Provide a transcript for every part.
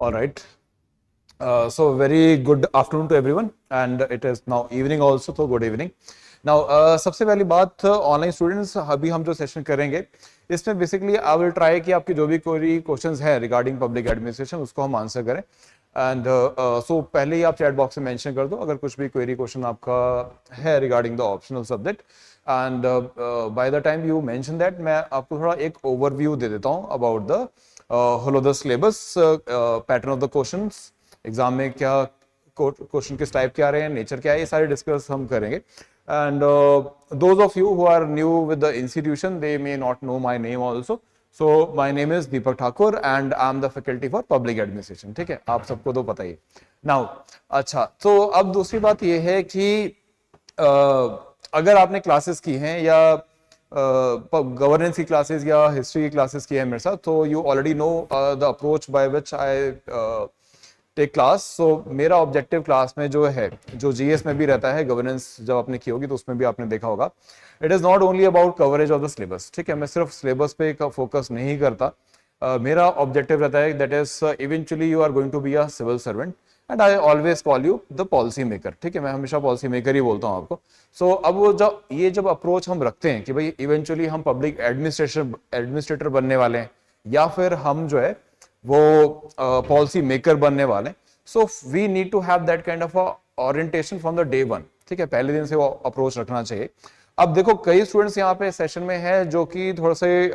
All right. So very good afternoon to everyone, and it is now evening also. So good evening. Now सबसे पहली बात online students अभी हम जो session करेंगे इसमें बेसिकली आई विल ट्राई कि आपकी जो भी कोई क्वेश्चंस है रिगार्डिंग पब्लिक एडमिनिस्ट्रेशन उसको हम आंसर करें. एंड सो पहले ही आप चैट बॉक्स में मेंशन कर दो अगर कुछ भी क्वेरी क्वेश्चन आपका है regarding the optional subject. And by the time you mention that मैं आपको थोड़ा एक ओवरव्यू दे देता हूँ about the whole the syllabus, pattern of the questions, exam में क्या क्वेश्चन किस टाइप के आ रहे हैं, नेचर क्या है, ये सारे डिस्कस हम करेंगे. And those of you who are new with the institution, they may not know my name also. So my name is Deepak Thakur and I am the faculty for public administration. ठीक है, आप सबको तो पता ही. Now, अच्छा, तो अब दूसरी बात ये है कि अगर आपने क्लासेस की हैं या गवर्नेंस की क्लासेस या हिस्ट्री की क्लासेस की है मेरे साथ, तो you already know the approach by which I take class. So मेरा ऑब्जेक्टिव क्लास में जो है, जो जीएस में भी रहता है, गवर्नेंस जब आपने की होगी तो उसमें भी आपने देखा होगा, it is not only about coverage of the syllabus. ठीक है, मैं सिर्फ सिलेबस पे फोकस नहीं करता. मेरा ऑब्जेक्टिव रहता है that is eventually you are going to be a civil servant and I always call you the policy maker. ठीक है, मैं हमेशा पॉलिसी मेकर ही बोलता हूँ आपको. सो अब वो जब अप्रोच हम रखते हैं कि भाई इवेंचुअली हम पब्लिक एडमिनिस्ट्रेटर बनने वाले हैं या फिर हम जो है वो पॉलिसी मेकर बनने वाले, so we need to have that kind of orientation from the day one. ठीक है, पहले दिन से वो अप्रोच रखना चाहिए. अब देखो कई स्टूडेंट्स यहाँ पे सेशन में है जो कि थोड़ा से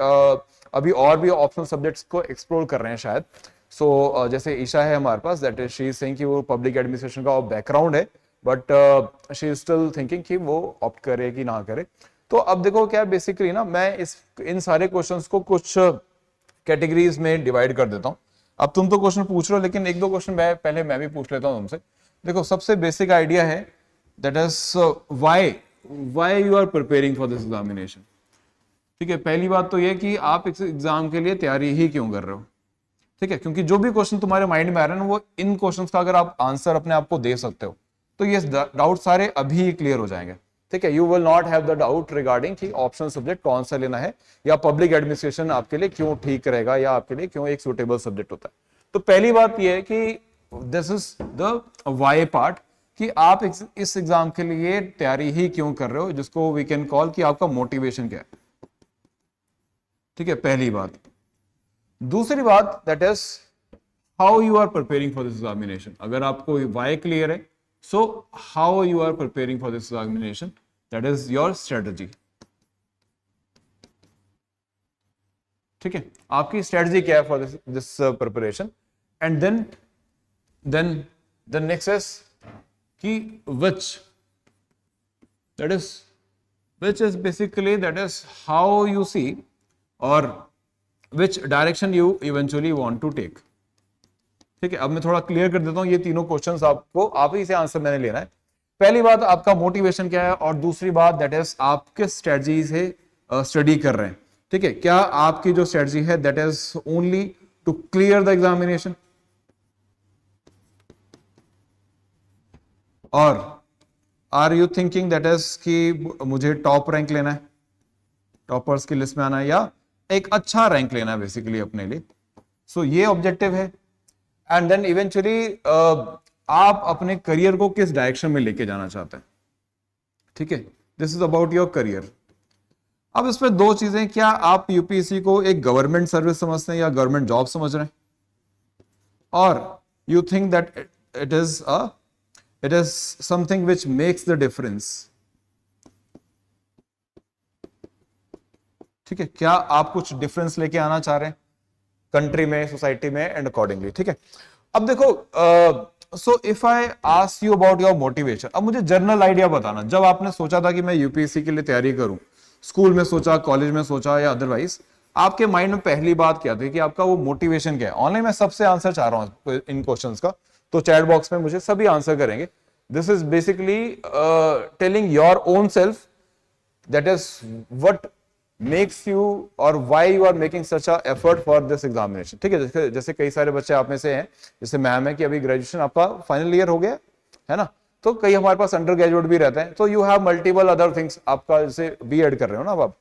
अभी और भी ऑप्शनल सब्जेक्ट्स को एक्सप्लोर कर रहे हैं शायद. सो जैसे ईशा है हमारे पास, that is she is saying कि वो पब्लिक एडमिनिस्ट्रेशन का बैकग्राउंड है but she is still thinking कि वो ऑप्ट करे कि ना करे. तो अब देखो क्या बेसिकली ना मैं इन सारे क्वेश्चंस को कुछ कैटेगरीज में डिवाइड कर देता हूं. अब तुम तो क्वेश्चन पूछ रहे हो लेकिन एक दो क्वेश्चन मैं भी पूछ लेता हूं तुमसे. देखो सबसे बेसिक आइडिया है that is why you are preparing for this examination. ठीक है, पहली बात तो ये कि आप इस एग्जाम के लिए तैयारी ही क्यों कर रहे हो. ठीक है, क्योंकि जो भी क्वेश्चन तुम्हारे माइंड में आ रहा है ना, वो इन क्वेश्चंस का अगर आप आंसर अपने आप को दे सकते हो तो ये डाउट सारे अभी क्लियर हो जाएंगे. ठीक है, you will not have the doubt regarding कि ऑप्शनल सब्जेक्ट कौन सा लेना है या पब्लिक एडमिनिस्ट्रेशन आपके लिए क्यों ठीक रहेगा या आपके लिए क्यों एक सुटेबल सब्जेक्ट होता है. तो पहली बात यह है कि this is the why part कि आप इस एग्जाम के लिए तैयारी ही क्यों कर रहे हो, जिसको वी कैन कॉल कि आपका मोटिवेशन क्या है. ठीक है, पहली बात. दूसरी बात that is how you are preparing for this examination. अगर आपको वाई क्लियर है, so how you are preparing for this examination, that is your strategy. ठीक है, आपकी स्ट्रेटजी क्या है for this preparation. And then the next is कि which is basically that is how you see or which direction you eventually want to take. ठीक है, अब मैं थोड़ा क्लियर कर देता हूं ये तीनों क्वेश्चंस आपको, आप ही से आंसर मैंने लेना है. पहली बात आपका मोटिवेशन क्या है और दूसरी बात दैट इज आप किस स्ट्रेटजी से स्टडी कर रहे हैं. ठीक है, क्या आपकी जो स्ट्रेटजी है that is only to clear the examination और are you thinking that is कि मुझे टॉप रैंक लेना है, टॉपर्स की लिस्ट में आना है, या एक अच्छा रैंक लेना है बेसिकली अपने लिए. सो ये ऑब्जेक्टिव है. एंड देन इवेंचुअली आप अपने करियर को किस डायरेक्शन में लेके जाना चाहते हैं. ठीक है, this is about your career. अब इसमें दो चीजें, क्या आप यूपीएससी को एक गवर्नमेंट सर्विस समझते हैं या गवर्नमेंट जॉब समझ रहे हैं, और you think that it is something which makes the difference. ठीक है, क्या आप कुछ डिफरेंस लेके आना चाह रहे हैं कंट्री में, सोसाइटी में एंड अकॉर्डिंगली. ठीक है, अब देखो so if I ask you about your motivation, अब मुझे जनरल आइडिया बताना. जब आपने सोचा था कि मैं यूपीएससी के लिए तैयारी करूं, स्कूल में सोचा, कॉलेज में सोचा या अदरवाइज, आपके माइंड में पहली बात क्या थी कि आपका वो मोटिवेशन क्या है. ऑनलाइन मैं सबसे आंसर चाह रहा हूं इन क्वेश्चंस का, तो चैट बॉक्स में मुझे सभी आंसर करेंगे. This is basically telling your own self that is what makes you or why you are making such a effort for this examination. ठीक है, जैसे कई सारे बच्चे आप में से हैं, जैसे मैम है कि अभी ग्रेजुएशन आपका फाइनल ईयर हो गया है ना, तो कई हमारे पास अंडर ग्रेजुएट भी रहते हैं. तो you have multiple other things. आपका जैसे बीएड कर रहे हो ना, अब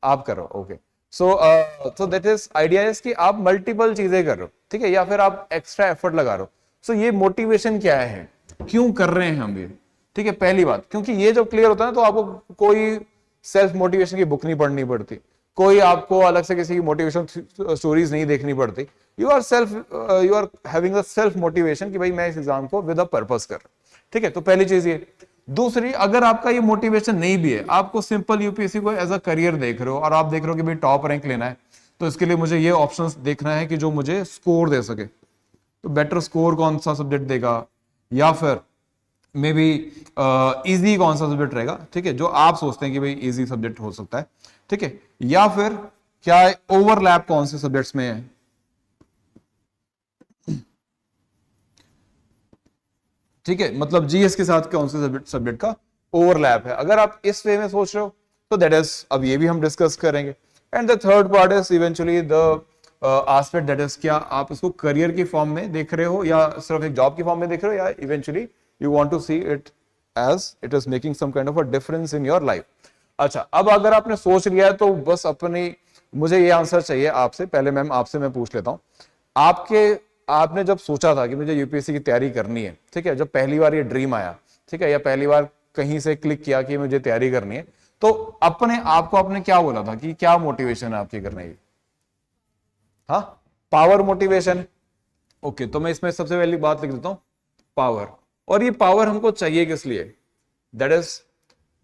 आप कर रहे हो, okay, so that is idea is कि आप मल्टीपल चीजें कर रहे हो, ठीक है, या फिर आप एक्स्ट्रा एफर्ट लगा रहे हो। सो ये मोटिवेशन क्या है, क्यों कर रहे हैं हम ये, ठीक है, पहली बात, क्योंकि ये जब क्लियर होता है ना तो आपको कोई सेल्फ मोटिवेशन की बुक नहीं पढ़नी पड़ती, कोई आपको अलग से किसी की मोटिवेशन स्टोरीज नहीं देखनी पड़ती। You are having a self motivation कि भाई मैं इस एग्जाम को विद अ पर्पस कर रहा हूं, ठीक है। तो पहली चीज ये। दूसरी, अगर आपका ये मोटिवेशन नहीं भी है, आपको सिंपल यूपीएससी को एज अ करियर देख रहे हो और आप देख रहे हो कि भाई टॉप रैंक लेना है, तो इसके लिए मुझे ये ऑप्शंस देखना है कि जो मुझे स्कोर दे सके। तो बेटर स्कोर कौन सा सब्जेक्ट देगा, या फिर मे बी इजी कौन सा सब्जेक्ट रहेगा, ठीक है, जो आप सोचते हैं कि भाई इजी सब्जेक्ट हो सकता है, ठीक है, या फिर क्या ओवरलैप कौन से सब्जेक्ट्स में है, ठीक है, मतलब जीएस के साथ कौन से सब्जेक्ट का ओवरलैप है। अगर आप इस वे में सोच रहे हो तो दैट इज, अब ये भी हम डिस्कस करेंगे। And the third part is eventually the aspect, that is क्या आप इसको करियर की फॉर्म में देख रहे हो या सिर्फ एक जॉब की फॉर्म में देख रहे हो, या eventually you want to see it as it is making some kind of a difference in your life. अच्छा, अब अगर आपने सोच लिया है तो बस अपनी, मुझे ये आंसर चाहिए आपसे। पहले मैम आपसे मैं पूछ लेता हूं, आपने जब सोचा था कि मुझे यूपीएससी की तैयारी करनी है, ठीक है, जब पहली बार ये ड्रीम आया, ठीक है, या पहली बार कहीं से क्लिक किया कि मुझे तैयारी करनी है, तो अपने आप को आपने क्या बोला था कि क्या मोटिवेशन है आपकी करने की? हाँ, पावर मोटिवेशन। ओके, तो मैं इसमें सबसे पहली बात लिख देता हूं, पावर। और ये पावर हमको चाहिए किस लिए? दैट इज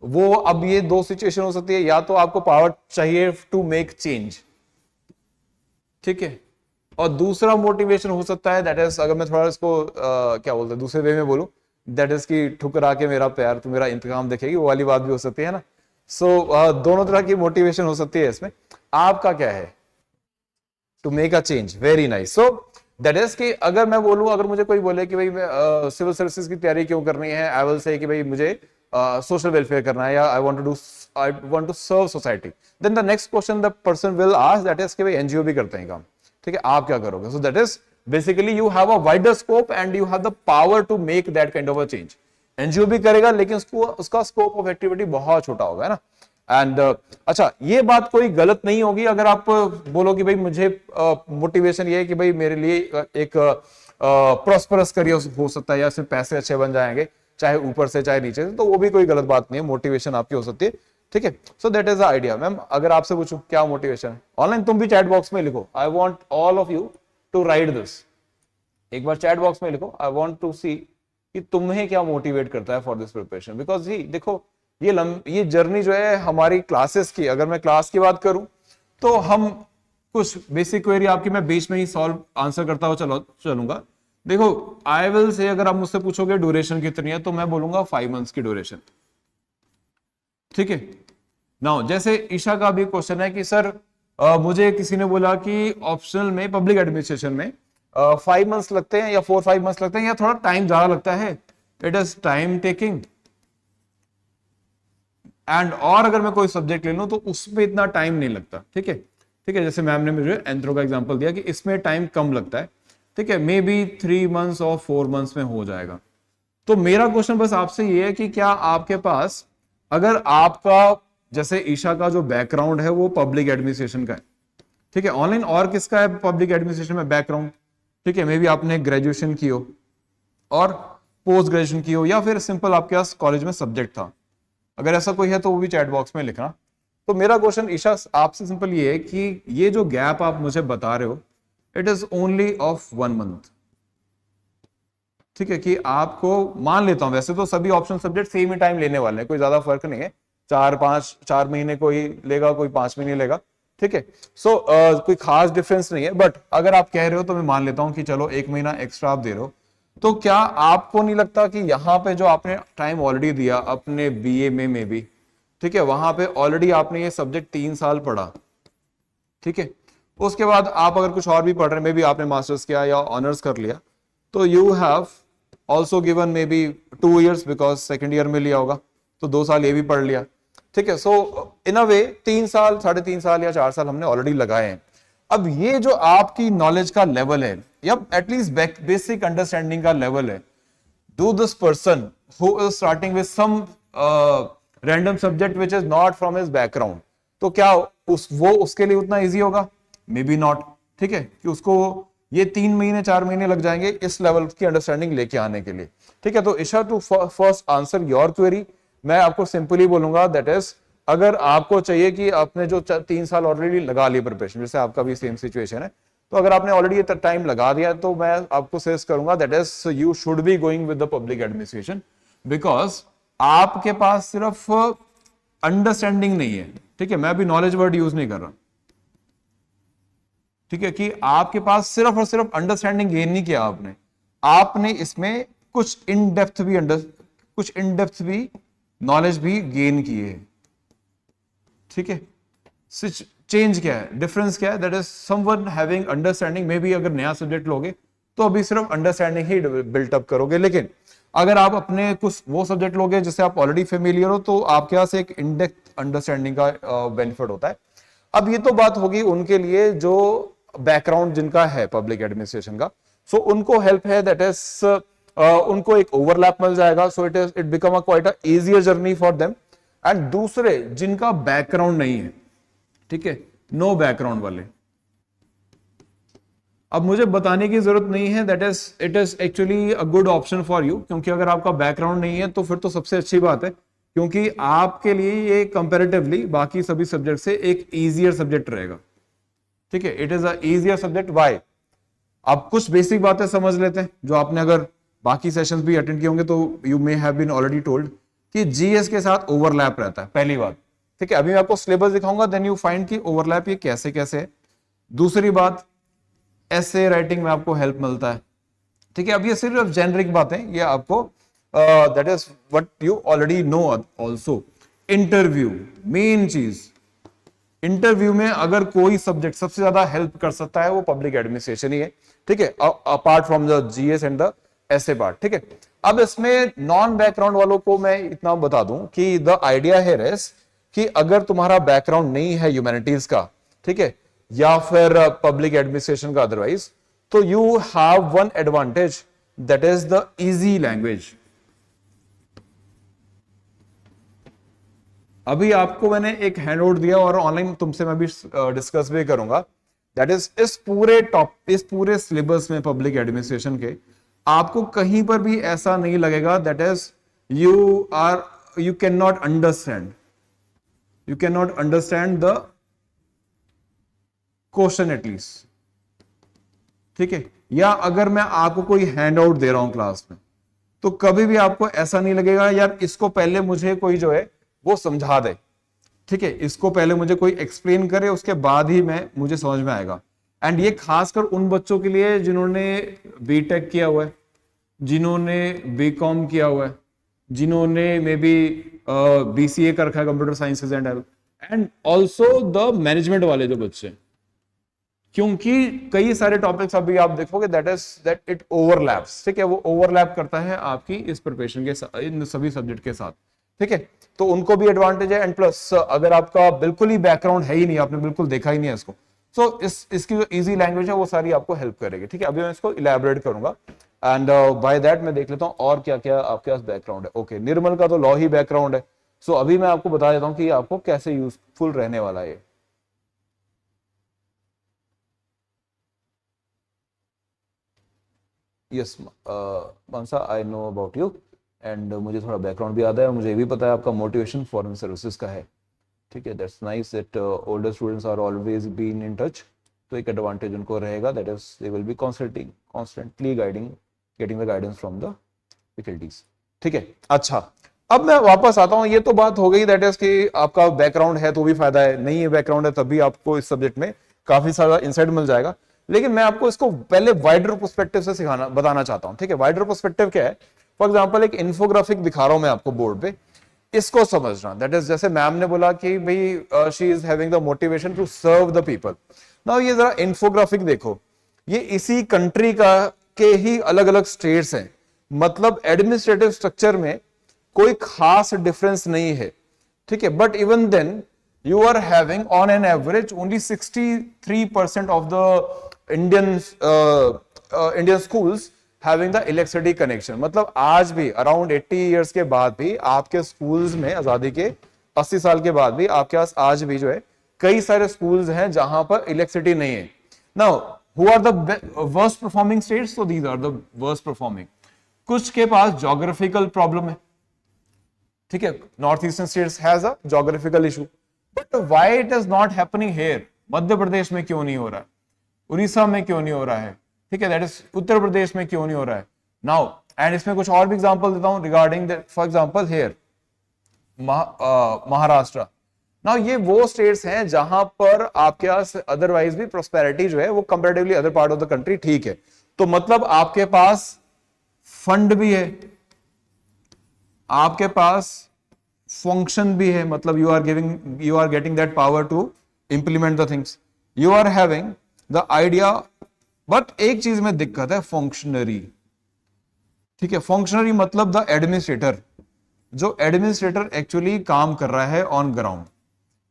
वो, अब ये दो सिचुएशन हो सकती है, या तो आपको पावर चाहिए टू मेक चेंज, ठीक है, और दूसरा मोटिवेशन हो सकता है दैट इज, अगर मैं थोड़ा इसको क्या बोलते हैं दूसरे वे में बोलूं, दैट इज कि ठुकरा के मेरा प्यार तो मेरा इंतकाम देखेगी, वो वाली बात भी हो सकती है ना। सो दोनों तरह की मोटिवेशन हो सकती है इसमें। आपका क्या है? To make a change. Very nice. So that is कि अगर मैं बोलूं, अगर मुझे कोई बोले कि भाई मैं सिविल सर्विसेज की तैयारी क्यों करनी है, आई विल से कि भाई मुझे सोशल वेलफेयर करना है, या I want to serve society, then the next question the person will ask that is कि भाई एनजीओ भी करते हैं काम, ठीक है, आप क्या करोगे? So that is basically you have a wider scope and you have the power to make that kind of a change. NGO भी करेगा लेकिन उसका स्कोप ऑफ एक्टिविटी बहुत छोटा होगा, है ना। एंड अच्छा, ये बात कोई गलत नहीं होगी अगर आप बोलो कि भाई मुझे मोटिवेशन ये है कि भाई मेरे लिए एक प्रॉस्परस करियर हो सकता है, या सिर्फ पैसे अच्छे बन जाएंगे, चाहे ऊपर से चाहे नीचे से, तो वो भी कोई गलत बात नहीं है, मोटिवेशन आपकी हो सकती है, ठीक है। सो that is the idea. Ma'am अगर आपसे पूछूं क्या मोटिवेशन है, ऑनलाइन तुम भी चैट बॉक्स में लिखो, I want all of you to write this, एक बार चैट बॉक्स में लिखो, आई वॉन्ट टू सी कि तुम्हें क्या मोटिवेट करता है for this preparation. Because he देखो, ये जर्नी जो है हमारी क्लासेस की, अगर मैं क्लास की बात करूं तो हम कुछ बेसिक क्वेरी आपकी मैं बीच में ही सॉल्व आंसर करता हुआ चलूंगा। देखो, आई विल से, अगर आप मुझसे पूछोगे ड्यूरेशन कितनी है, तो मैं बोलूंगा 5 मंथ्स की ड्यूरेशन, ठीक है। नाउ जैसे ईशा का भी क्वेश्चन है कि सर मुझे किसी ने बोला कि ऑप्शनल में पब्लिक एडमिनिस्ट्रेशन में 5 मंथ्स लगते हैं या 4-5 मंथ्स लगते हैं, या थोड़ा टाइम ज्यादा लगता है, it is time taking. And और अगर मैं कोई सब्जेक्ट ले लूं तो उसमें इतना टाइम नहीं लगता, ठीक है, ठीक है। जैसे मैम ने मुझे एंथ्रो का एग्जांपल दिया कि इसमें टाइम कम लगता है, ठीक है, मे बी 3 मंथ्स और 4 मंथ्स में हो जाएगा। तो मेरा क्वेश्चन बस आपसे ये है कि क्या आपके पास, अगर आपका जैसे ईशा का जो बैकग्राउंड है वो पब्लिक एडमिनिस्ट्रेशन का है, ठीक है, ऑनलाइन और किसका है पब्लिक एडमिनिस्ट्रेशन में बैकग्राउंड, ठीक है, मे बी आपने ग्रेजुएशन की हो और पोस्ट ग्रेजुएशन की हो, या फिर सिंपल आपके पास कॉलेज में सब्जेक्ट था, अगर ऐसा कोई है तो वो भी चैट बॉक्स में लिखना। तो मेरा क्वेश्चन ईशा आपसे सिंपल ये है कि ये जो गैप आप मुझे बता रहे हो, it is only of 1 month, ठीक है, कि आपको मान लेता हूं, वैसे तो सभी ऑप्शन सब्जेक्ट सेम ही टाइम लेने वाले हैं, कोई ज्यादा फर्क नहीं है, 4 महीने कोई लेगा, कोई 5 महीने लेगा, ठीक है। सो कोई खास डिफरेंस नहीं है, बट अगर आप कह रहे हो तो मैं मान लेता हूं कि चलो 1 महीना एक्स्ट्रा आप दे रहे हो। तो क्या आपको नहीं लगता कि यहाँ पे जो आपने टाइम ऑलरेडी दिया अपने बीए में भी, ठीक है, वहां पे ऑलरेडी आपने ये सब्जेक्ट 3 साल पढ़ा, ठीक है, उसके बाद आप अगर कुछ और भी पढ़ रहे हैं, मे बी आपने मास्टर्स किया या ऑनर्स कर लिया, तो you have also given may be 2 years, because second year में लिया होगा, तो 2 साल ये भी पढ़ लिया, ठीक है। सो इन अ वे 3 साल, 3.5 साल या 4 साल हमने ऑलरेडी लगाए हैं। अब ये जो आपकी नॉलेज का लेवल है, या एटलीस्ट बेसिक अंडरस्टैंडिंग का लेवल है, do this person who is starting with some random subject which is not from his background, तो क्या वो उसके लिए उतना इजी होगा? May be not. ठीक है, कि उसको ये 3 महीने 4 महीने लग जाएंगे इस लेवल की अंडरस्टैंडिंग लेके आने के लिए। ठीक है, तो Isha, to first answer your query, मैं आपको सिंपली बोलूंगा दैट इज, अगर आपको चाहिए कि आपने जो 3 साल ऑलरेडी लगा ली प्रिपरेशन, जैसे आपका भी सेम सिचुएशन है, तो अगर आपने ऑलरेडी ये टाइम लगा दिया तो मैं आपको सजेस्ट करूंगा that is you should be going with the public administration, because आपके पास सिर्फ अंडरस्टैंडिंग नहीं है। ठीक है, मैं भी नॉलेज वर्ड यूज नहीं कर रहा। ठीक है, कि आपके पास सिर्फ और सिर्फ अंडरस्टैंडिंग गेन नहीं किया आपने, आपने इसमें कुछ इन डेप्थ भी नॉलेज भी गेन की है। ठीक है, चेंज क्या है, डिफरेंस क्या है? That is someone having understanding. May be अगर नया सब्जेक्ट लोगे तो अभी सिर्फ अंडरस्टैंडिंग ही बिल्टअप करोगे, लेकिन अगर आप अपने कुछ वो सब्जेक्ट लोगे जिससे आप ऑलरेडी फेमिलियर हो, तो आपके पास एक इनडेप्थ अंडरस्टैंडिंग का बेनिफिट होता है। अब ये तो बात होगी उनके लिए जो बैकग्राउंड जिनका है पब्लिक एडमिनिस्ट्रेशन का, सो उनको हेल्प है, दैट इज उनको एक ओवरलैप मिल जाएगा, so it become a quite a easier journey for them. And दूसरे जिनका बैकग्राउंड नहीं है, ठीक है, नो बैकग्राउंड वाले, अब मुझे बताने की जरूरत नहीं है, that is it is actually a good option for you, क्योंकि अगर आपका बैकग्राउंड नहीं है तो फिर तो सबसे अच्छी बात है, क्योंकि आपके लिए ये कंपैरेटिवली बाकी सभी सब्जेक्ट से एक इजियर सब्जेक्ट रहेगा। ठीक है, it is a easier subject. Why? आप कुछ बेसिक बातें समझ लेते हैं जो आपने अगर बाकी सेशंस भी अटेंड किए होंगे तो you may have been already told कि जीएस के साथ ओवरलैप रहता है, पहली बात। ठीक है, अभी मैं आपको सिलेबस दिखाऊंगा, देन यू फाइंड कि ओवरलैप ये कैसे कैसे है। दूसरी बात, ऐसे राइटिंग में आपको हेल्प मिलता है। ठीक है, अब ये सिर्फ जेनरिक बातें, ये आपको that is what you already no. Also interview, main चीज, इंटरव्यू में अगर कोई सब्जेक्ट सबसे ज्यादा हेल्प कर सकता है वो पब्लिक एडमिनिस्ट्रेशन ही है। ठीक है, apart from the GS and the ऐसे पार्ट। ठीक है, अब इसमें नॉन बैकग्राउंड वालों को मैं इतना बता दूं कि द आइडिया है रेस कि अगर तुम्हारा बैकग्राउंड नहीं है ह्यूमैनिटीज का, ठीक है, या फिर पब्लिक एडमिनिस्ट्रेशन का अदरवाइज, तो you have one advantage, that is the easy language. अभी आपको मैंने एक हैंडआउट दिया और ऑनलाइन तुमसे मैं भी डिस्कस भी करूंगा, दैट इज इस पूरे सिलेबस में पब्लिक एडमिनिस्ट्रेशन के आपको कहीं पर भी ऐसा नहीं लगेगा that is you can not understand the question at least. ठीक है, या अगर मैं आपको कोई हैंडआउट दे रहा हूं क्लास में, तो कभी भी आपको ऐसा नहीं लगेगा यार इसको पहले मुझे कोई जो है वो समझा दे। ठीक है, इसको पहले मुझे कोई एक्सप्लेन करे, उसके बाद ही मुझे समझ में आएगा। एंड ये खासकर उन बच्चों के लिए जिन्होंने बीटेक किया हुआ है, जिन्होंने बीकॉम किया हुआ है, जिन्होंने मे बी बीसीए कर रखा है, computer sciences and also the management वाले जो बच्चे, क्योंकि कई सारे टॉपिक्स अभी आप देखोगे दैट इट ओवरलैप्स। ठीक है, वो ओवरलैप करता है आपकी इस प्रिपरेशन के साथ, इन सभी सब्जेक्ट के साथ। ठीक है, तो उनको भी एडवांटेज है। एंड प्लस अगर आपका बिल्कुल ही बैकग्राउंड है ही नहीं, आपने बिल्कुल देखा ही नहीं है इसको, सो इसकी जो इजी लैंग्वेज है वो सारी आपको हेल्प करेगी। ठीक है, अभी मैं इसको इलेबोरेट करूंगा एंड बाय दैट मैं देख लेता हूं और क्या क्या आपके पास बैकग्राउंड है। ओके, निर्मल का तो लॉ ही बैकग्राउंड है, सो अभी मैं आपको बता देता हूं कि आपको कैसे यूजफुल रहने वाला है। Yes Mansa, I know about you and मुझे थोड़ा बैकग्राउंड भी आता है, मुझे भी पता है आपका मोटिवेशन फॉरेन सर्विसेज का है। ठीक है, that's nice that older students are always been in touch, तो एक एडवांटेज उनको रहेगा, that is they will be constantly getting the guidance from the faculties. ठीक है, अच्छा अब मैं वापस आता हूं, ये तो बात हो गई दैट इज कि आपका बैकग्राउंड है तो भी फायदा है, नहीं है बैकग्राउंड है तब भी आपको इस सब्जेक्ट में काफी सारा इंसाइट मिल जाएगा। लेकिन मैं आपको इसको पहले वाइडर पर्सपेक्टिव से बताना चाहता हूं। ठीक है, वाइडर पर्सपेक्टिव क्या है? फॉर एग्जांपल एक इन्फोग्राफिक दिखा रहा हूं मैं आपको बोर्ड पे, इसको समझना, दैट इज जैसे मैम ने बोला कि भाई she is having the motivation to serve the people. Now ये जरा इन्फोग्राफिक देखो, ये इसी कंट्री का के ही अलग अलग स्टेट्स हैं, मतलब एडमिनिस्ट्रेटिव स्ट्रक्चर में कोई खास डिफरेंस नहीं है। ठीक है, but even then you are having on an average only 63% of the Indian schools having the electricity connection। मतलब आज भी अराउंड 80 years के बाद भी आपके स्कूल्स में, आजादी के 80 साल के बाद भी आपके पास आज भी जो है कई सारे स्कूल्स हैं जहां पर इलेक्ट्रिसिटी नहीं है. Now who are the worst performing states? So these are the worst performing. कुछ के पास ज्योग्राफिकल प्रॉब्लम है, ठीक है, north eastern states has a geographical issue, but why it is not happening here? Madhya Pradesh में क्यों नहीं हो रहा है, उड़ीसा में क्यों नहीं हो रहा है, ठीक है, दैट इज उत्तर प्रदेश में क्यों नहीं हो रहा है? नाउ एंड इसमें कुछ और भी एग्जांपल देता हूं regarding that. For example here Maharashtra. Now ये वो स्टेट्स हैं जहां पर आपके पास अदरवाइज भी प्रोस्पेरिटी जो है वो comparatively other part of the country ठीक है. तो मतलब आपके पास फंड भी है, आपके पास फंक्शन भी है, मतलब you are getting that power to implement the things, you are having the idea. But एक चीज में दिक्कत है, फंक्शनरी. ठीक है, फंक्शनरी मतलब द एडमिनिस्ट्रेटर, जो एडमिनिस्ट्रेटर एक्चुअली काम कर रहा है ऑन ग्राउंड.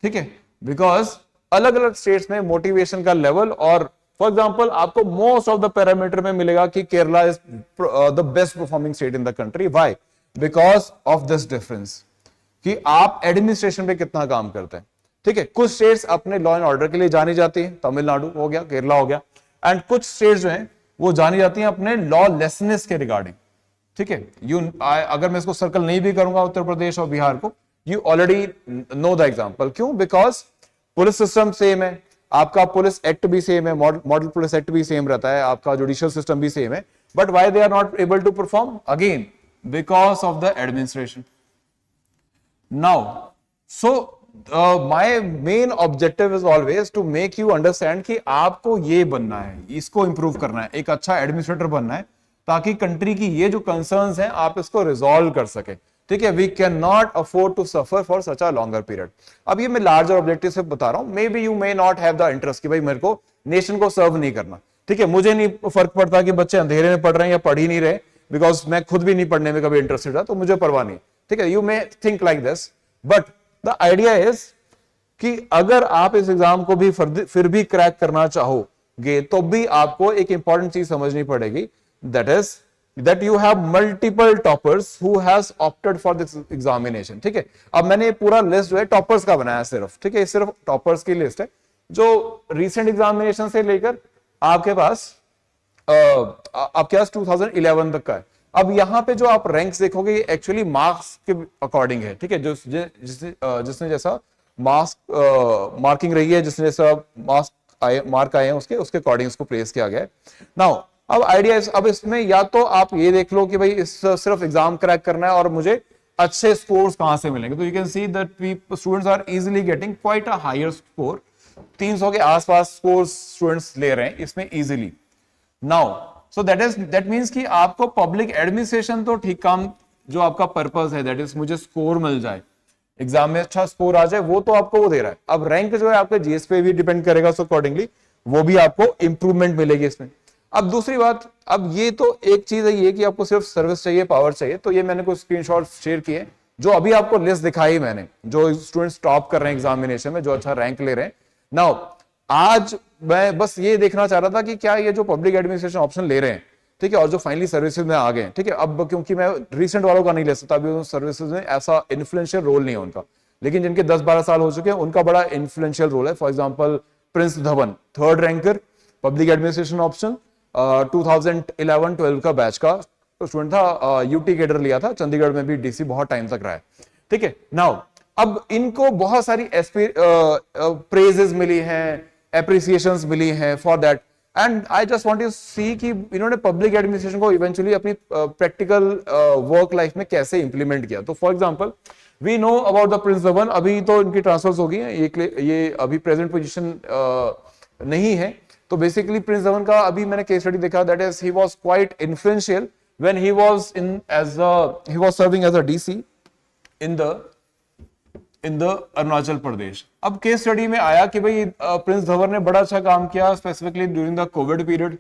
ठीक है, बिकॉज अलग अलग स्टेट्स में मोटिवेशन का लेवल, और फॉर एग्जांपल आपको मोस्ट ऑफ द पैरामीटर में मिलेगा कि Kerala is the best performing state in the country. Why? Because of this difference कि आप एडमिनिस्ट्रेशन पे कितना काम करते हैं. ठीक है, कुछ स्टेट्स अपने लॉ एंड ऑर्डर के लिए जानी जाती हैं, तमिलनाडु हो गया, केरला हो गया, एंड कुछ स्टेट्स जो हैं वो जानी जाती हैं अपने लॉ लेसनेस के रिगार्डिंग. ठीक है, अगर मैं इसको सर्कल नहीं भी करूंगा उत्तर प्रदेश और बिहार को, you already know the example. क्यों? बिकॉज पुलिस सिस्टम सेम है, आपका पुलिस एक्ट भी सेम है, मॉडल पुलिस एक्ट भी सेम रहता है, आपका जुडिशियल सिस्टम भी सेम है, but why they are not able to perform? Again because of the administration. Now so my main objective is always to make you understand कि आपको ये बनना है, इसको इंप्रूव करना है, एक अच्छा एडमिनिस्ट्रेटर बनना है, ताकि कंट्री की ये जो कंसर्न्स हैं आप इसको रिजॉल्व कर सके. ठीक है, we can not afford to suffer for such a longer period. अब ये मैं लार्जर ऑब्जेक्टिव से बता रहा हूं, maybe you may not have the interest कि भाई मेरे को नेशन को सर्व नहीं करना. ठीक है, मुझे नहीं फर्क पड़ता कि बच्चे अंधेरे में पढ़ रहे हैं या पढ़ ही नहीं रहे, बिकॉज मैं खुद भी नहीं पढ़ने में कभी इंटरेस्टेड था, तो मुझे परवाह नहीं. ठीक है, you may think like this, but the idea is कि अगर आप इस एग्जाम को भी फिर भी क्रैक करना चाहोगे तो भी आपको एक इंपॉर्टेंट चीज समझनी पड़ेगी, that is that you have multiple toppers who has opted for this examination. ठीक है, अब मैंने पूरा लिस्ट जो है टॉपर्स का बनाया सिर्फ. ठीक है, सिर्फ टॉपर्स की लिस्ट है जो रिसेंट एग्जामिनेशन से लेकर आपके पास 2011 तक का है. अब यहाँ पे जो आप रैंक्स देखोगे ये एक्चुअली मार्क्स के अकॉर्डिंग है. ठीक है, जिसने जैसा मार्किंग रही है, जिसने जैसा मार्क आए हैं उसके अकॉर्डिंग उसको प्लेस किया गया है. नाउ अब आइडिया अब इसमें या तो आप ये देख लो कि भाई इस सिर्फ एग्जाम क्रैक करना है और मुझे अच्छे स्कोर्स कहां से मिलेंगे. तो you can see that students are easily getting quite a higher score. 300 के आसपास स्कोर्स स्टूडेंट्स ले रहे हैं इसमें easily. Now so that means कि आपको पब्लिक एडमिनिस्ट्रेशन तो ठीक काम, जो आपका पर्पस है दैट इज मुझे स्कोर मिल जाए, एग्जाम में अच्छा स्कोर आ जाए, वो तो आपको वो दे रहा है. अब रैंक जो है आपके जीएस पे भी डिपेंड करेगा, सो अकॉर्डिंगली वो भी आपको इंप्रूवमेंट मिलेगी इसमें. अब दूसरी बात, अब ये तो एक चीज है ये कि आपको सिर्फ सर्विस चाहिए, पावर चाहिए, तो ये मैंने कुछ स्क्रीनशॉट शेयर किए जो अभी आपको लिस्ट दिखाई मैंने, जो स्टूडेंट्स टॉप कर रहे हैं एग्जामिनेशन में, जो अच्छा रैंक ले रहे हैं. नाउ आज मैं बस ये देखना चाह रहा था कि क्या ये जो पब्लिक एडमिनिस्ट्रेशन ऑप्शन ले रहे हैं, ठीक है, और जो फाइनली सर्विसेज में आ गए, ठीक है, अब क्योंकि मैं रिसेंट वालों का नहीं ले सकता, अभी सर्विसेज में ऐसा इन्फ्लुएंशियल रोल नहीं है उनका, लेकिन जिनके 10-12 साल हो चुके हैं उनका बड़ा इन्फ्लुएंशियल रोल है. For example Prince Dhawan, 3rd ranker, public administration option, 2011-12 का बैच का स्टूडेंट था, यूटी कैडर लिया था, चंडीगढ़ में भी डीसी बहुत टाइम तक रहा है. ठीक है, नाउ अब इनको बहुत सारी प्रेजेस मिली हैं, एप्रिसिएशंस मिली हैं for that, and I just want to see कि इन्होंने पब्लिक एडमिनिस्ट्रेशन को इवेंचुअली अपनी प्रैक्टिकल वर्क लाइफ में कैसे इंप्लीमेंट किया. तो for example we know about the Prince Dhawan, अभी तो इनकी ट्रांसफर्स हो गई हैं, ये अभी प्रेजेंट पोजीशन नहीं है. तो बेसिकली प्रिंस धवन का अभी मैंने केस स्टडी देखा, that is he was quite influential when he was he was serving as a DC in the Arunachal Pradesh. अब केस स्टडी में आया कि भाई प्रिंस धवन ने बड़ा अच्छा काम किया specifically during the covid period,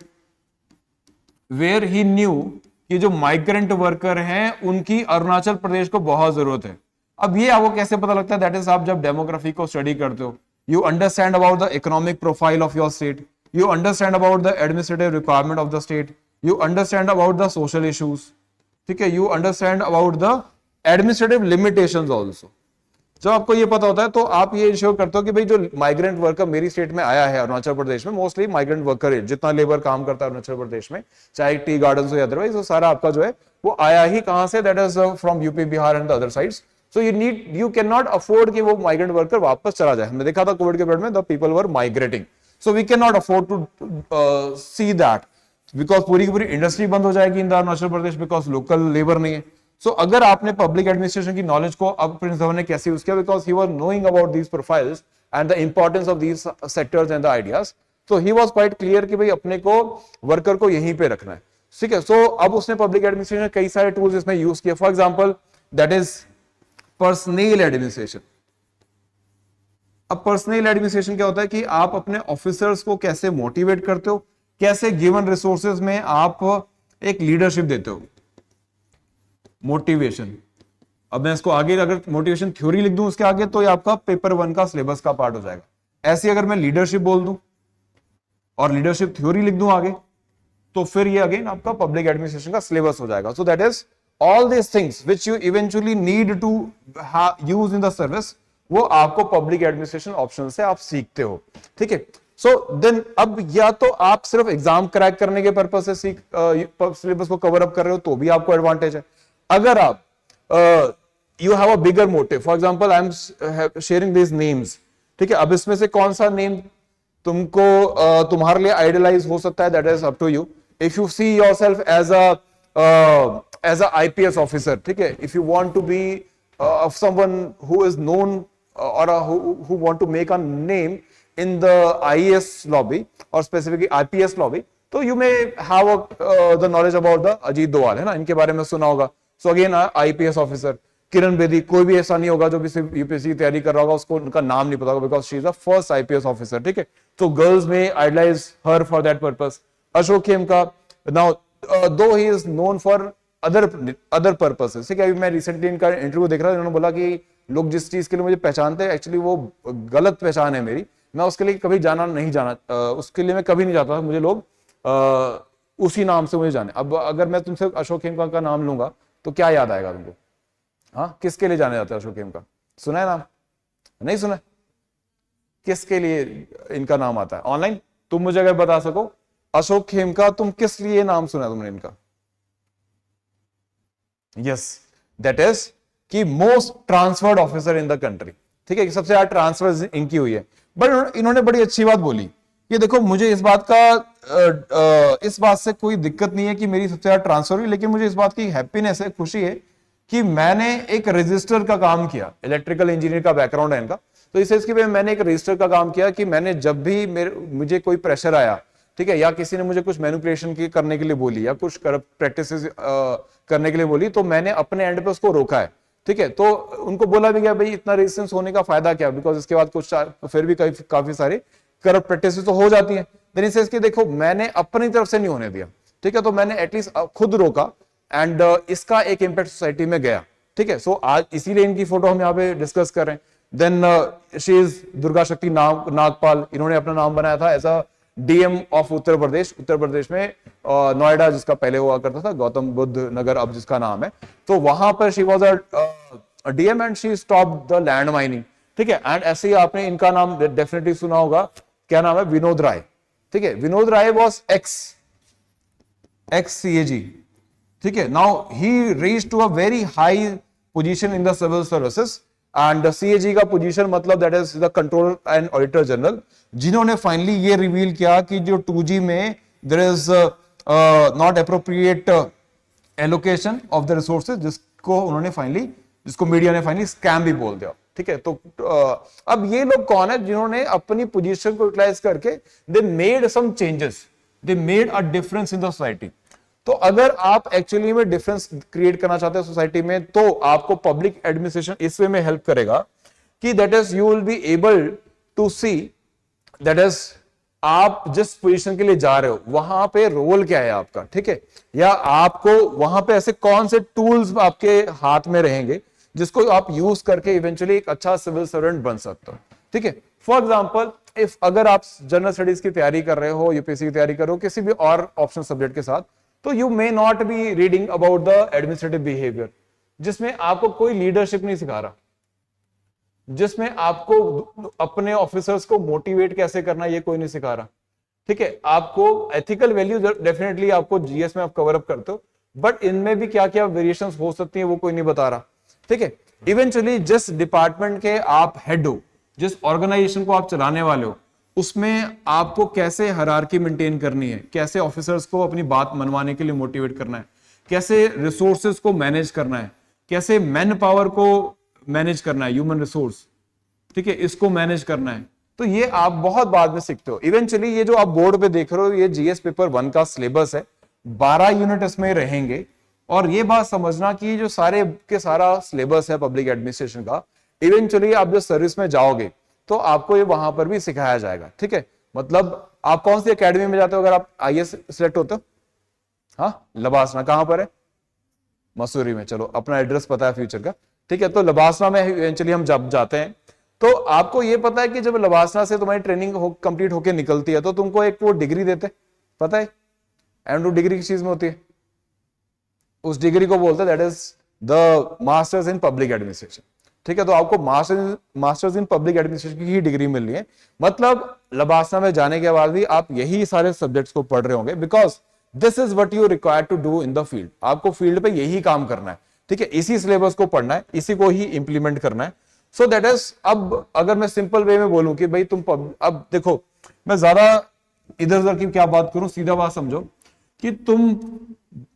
where he knew कि जो माइग्रेंट वर्कर हैं उनकी अरुणाचल प्रदेश को बहुत जरूरत है. अब ये आपको कैसे पता लगता है? दैट इज आप जब डेमोग्राफी को स्टडी करते हो, you understand about the economic profile of your state, you understand about the administrative requirement of the state, you understand about the social issues, ठीक है, you understand about the administrative limitations also. जब आपको ये पता होता है तो आप ये इंश्योर करते हो कि भाई जो माइग्रेंट वर्कर मेरी स्टेट में आया है, अरुणाचल प्रदेश में मोस्टली माइग्रेंट वर्कर है, जितना लेबर काम करता है अरुणाचल प्रदेश में, चाहे टी गार्डन हो या अदरवाइज, वो सारा आपका जो है वो आया ही कहां से, that is from UP, Bihar and the other sides. So you can not afford कि वो माइग्रेंट वर्कर वापस चला जाए. हमने देखा था कोविड के पीरियड में the people were migrating. So we can not afford to see that, because पूरी की पूरी इंडस्ट्री बंद हो जाएगी in the Arunachal Pradesh, because local labour नहीं है. सो अगर आपने पब्लिक एडमिनिस्ट्रेशन की नॉलेज को, अब प्रिंस धवन ने कैसे यूज किया, because he was knowing about these profiles and the importance of these sectors and the ideas. So he was quite clear कि भाई अपने को वर्कर को यहीं पे रखना है. ठीक है. सो अब उसने पब्लिक एडमिनिस्ट्रेशन कई सारे टूल्स इसमें यूज किए. For example that is personal administration. अब पर्सनल एडमिनिस्ट्रेशन क्या होता है कि आप अपने ऑफिसर्स को कैसे मोटिवेट करते हो, कैसे गिवन रिसोर्सेज में आप एक लीडरशिप देते हो. मोटिवेशन. अब मैं इसको आगे अगर मोटिवेशन थ्योरी लिख दूं उसके आगे, तो ये आपका पेपर 1 का सिलेबस का पार्ट हो जाएगा. ऐसे अगर मैं लीडरशिप बोल दूं और लीडरशिप थ्योरी लिख दूं आगे, तो फिर ये अगेन आपका पब्लिक एडमिनिस्ट्रेशन का सिलेबस हो जाएगा. So that is all this things which you eventually need to use in the service, वो आपको पब्लिक एडमिनिस्ट्रेशन ऑप्शन से आप सीखते हो. ठीक है. सो देन अब या तो आप सिर्फ एग्जाम क्रैक करने के पर्पज से सिलेबस को कवर अप कर रहे हो तो भी आपको एडवांटेज है. अगर आप you have a bigger motive, for example I am sharing these names. ठीक है. अब इसमें से कौन सा नेम तुमको तुम्हारे लिए आइडियलाइज हो सकता है, that is up to you. If you see yourself as a IPS officer, ठीक है, if you want to be of someone who is known or who want to make a name in the IAS lobby or specifically IPS lobby, तो you may have the knowledge about the Ajit Doval, है ना, इनके बारे में सुना होगा. So again IPS officer Kiran Bedi, कोई भी ऐसा नहीं होगा जो भी सिर्फ यूपीएससी की तैयारी कर रहा होगा उसको उनका नाम नहीं पता होगा, because she is the first IPS officer. ठीक है. तो गर्ल्स में idolise her for that purpose. Ashok Khemka, now though he is known for other purposes. ठीक है. अभी मैं रिसेंटली इनका इंटरव्यू देख रहा था, इन्होंने बोला कि लोग जिस चीज के लिए मुझे पहचानते हैं एक्चुअली वो गलत पहचान है मेरी, मैं उसके लिए कभी उसके लिए मैं कभी नहीं जाता था, मुझे लोग उसी नाम से मुझे जाने. अब अगर मैं तुमसे अशोक खेमका का नाम लूंगा तो क्या याद आएगा तुमको? हाँ, किसके लिए जाने जाते हैं अशोक खेमका? सुना है नाम? नहीं सुना? किसके लिए इनका नाम आता है ऑनलाइन? तुम मुझे अगर बता सको अशोक खेमका, तुम किस लिए नाम सुना तुमने इनका? यस, दैट इज कि most transferred officer in the country. ठीक है. सबसे ज्यादा ट्रांसफर इनकी हुई है. बट इन्होंने बड़ी अच्छी बात बोली, ये देखो मुझे इस बात से कोई दिक्कत नहीं है कि मेरी सबसे ज्यादा ट्रांसफर हुई, लेकिन मुझे इस बात की हैप्पीनेस है, खुशी है कि मैंने एक रजिस्टर का काम किया. इलेक्ट्रिकल इंजीनियर का बैकग्राउंड है इनका, तो इस की मैंने एक रजिस्टर का काम किया कि मैंने जब भी मुझे कोई प्रेशर आया, ठीक है, या किसी ने मुझे कुछ मैनिपुलेशन करने के लिए बोली या कुछ करप्ट प्रैक्टिसेस करने के लिए बोली, तो मैंने अपने एंड पे उसको रोका है. ठीक है. तो उनको बोला भी गया भाई इतना रेजिस्टेंस होने का फायदा क्या, बिकॉज इसके बाद कुछ फिर भी काफी सारी करप्ट प्रैक्टिसेस तो हो जाती हैं. देन इसके देखो मैंने अपनी तरफ से नहीं होने दिया. ठीक है. तो मैंने एटलीस्ट खुद रोका एंड इसका एक इंपैक्ट सोसाइटी में गया. ठीक है. सो आज इसीलिए इनकी फोटो हम यहाँ पे डिस्कस कर रहे हैं. देन शी इज दुर्गा शक्ति नागपाल. इन्होंने अपना नाम बनाया था as a DM of Uttar Pradesh में नोएडा, जिसका पहले हुआ करता था गौतम बुद्ध नगर, अब जिसका नाम है. तो वहां पर she was a DM and she stopped the land mining. ठीक है. एंड ऐसे ही आपने इनका नाम डेफिनेटली सुना होगा, क्या नाम है? विनोद राय. ठीक है. Vinod Rai was ex CAG. ठीक है. Now he reached to a very high position in the civil services and CAG का पोजीशन मतलब that is the controller and auditor general, जिन्होंने फाइनली ये रिवील किया कि जो 2G में there is not appropriate allocation of the resources, जिसको media ने फाइनली स्कैम भी बोल दिया. ठीक है. तो अब ये लोग कौन है जिन्होंने अपनी पोजीशन को यूटिलाइज करके they made some changes, they made a difference in the society. तो अगर आप एक्चुअली में डिफरेंस क्रिएट करना चाहते हैं सोसाइटी में, तो आपको पब्लिक एडमिनिस्ट्रेशन इस वे में हेल्प करेगा कि that is you will be able to see that is आप जिस पोजीशन के लिए जा रहे हो वहां पे रोल क्या है आपका. ठीक है. या आपको वहां पे ऐसे कौन से टूल्स आपके हाथ में रहेंगे जिसको आप यूज करके इवेंचुअली एक अच्छा सिविल सर्वेंट बन सकते हो. ठीक है. फॉर एग्जाम्पल इफ अगर आप जनरल स्टडीज की तैयारी कर रहे हो, यूपीएससी की तैयारी कर रहे हो किसी भी और ऑप्शन सब्जेक्ट के साथ, तो you may not be reading about the administrative behaviour, जिसमें आपको कोई लीडरशिप नहीं सिखा रहा. जिसमें आपको अपने ऑफिसर्स को मोटिवेट कैसे करना ये कोई नहीं सिखा रहा। ठीक है, आपको एथिकल वैल्यू डेफिनेटली आपको जीएस में आप कवर अप करते हो, बट इनमें भी क्या क्या वेरिएशंस हो सकती है वो कोई नहीं बता रहा। ठीक है, इवेंचुअली जिस डिपार्टमेंट के आप हेड हो, जिस ऑर्गेनाइजेशन को आप चलाने वाले हो, उसमें आपको कैसे हायरार्की मेंटेन करनी है, कैसे ऑफिसर्स को अपनी बात मनवाने के लिए मोटिवेट करना है, कैसे रिसोर्सेज को मैनेज करना है, कैसे मैन पावर को मैनेज करना है, ह्यूमन रिसोर्स, ठीक है, इसको मैनेज करना है। तो ये आप बहुत बाद में सीखते हो। इवेंचुअली ये जो आप बोर्ड पे देख रहे हो, ये जीएस पेपर 1 का सिलेबस है, 12 यूनिट इसमें रहेंगे। और ये बात समझना कि जो सारे के सारा सिलेबस है पब्लिक एडमिनिस्ट्रेशन का, इवेंचुअली आप जो सर्विस में जाओगे तो आपको ये वहां पर भी सिखाया जाएगा। ठीक है, मतलब आप कौन सी एकेडमी में जाते हो अगर आप आईएएस सिलेक्ट होते हो? हाँ, लबासना कहां पर है? मसूरी में। चलो, अपना एड्रेस पता है फ्यूचर का। ठीक है, तो लबासना में इवेंचुअली हम जब जाते हैं तो आपको ये पता है कि जब लबासना से तुम्हारी ट्रेनिंग कंप्लीट होकर निकलती है तो तुमको एक वो डिग्री देते, पता है? एंड वो डिग्री किस चीज में होती है? उस डिग्री को बोलते हैं that is the masters in public administration. ठीक है, तो आपको मास्टर्स इन पब्लिक एडमिनिस्ट्रेशन की ही डिग्री मिल रही है। मतलब लबासना में जाने के बाद भी आप यही सारे सब्जेक्ट्स को पढ़ रहे होंगे, because this is what you required to do in the field. आपको फील्ड पे यही काम करना है। ठीक है, इसी सिलेबस को पढ़ना है, इसी को ही इंप्लीमेंट करना है। सो दैट इज, अब अगर मैं सिंपल वे में बोलूं कि भाई तुम अब देखो, मैं ज्यादा इधर उधर की क्या बात करूं, सीधा बात समझो कि तुम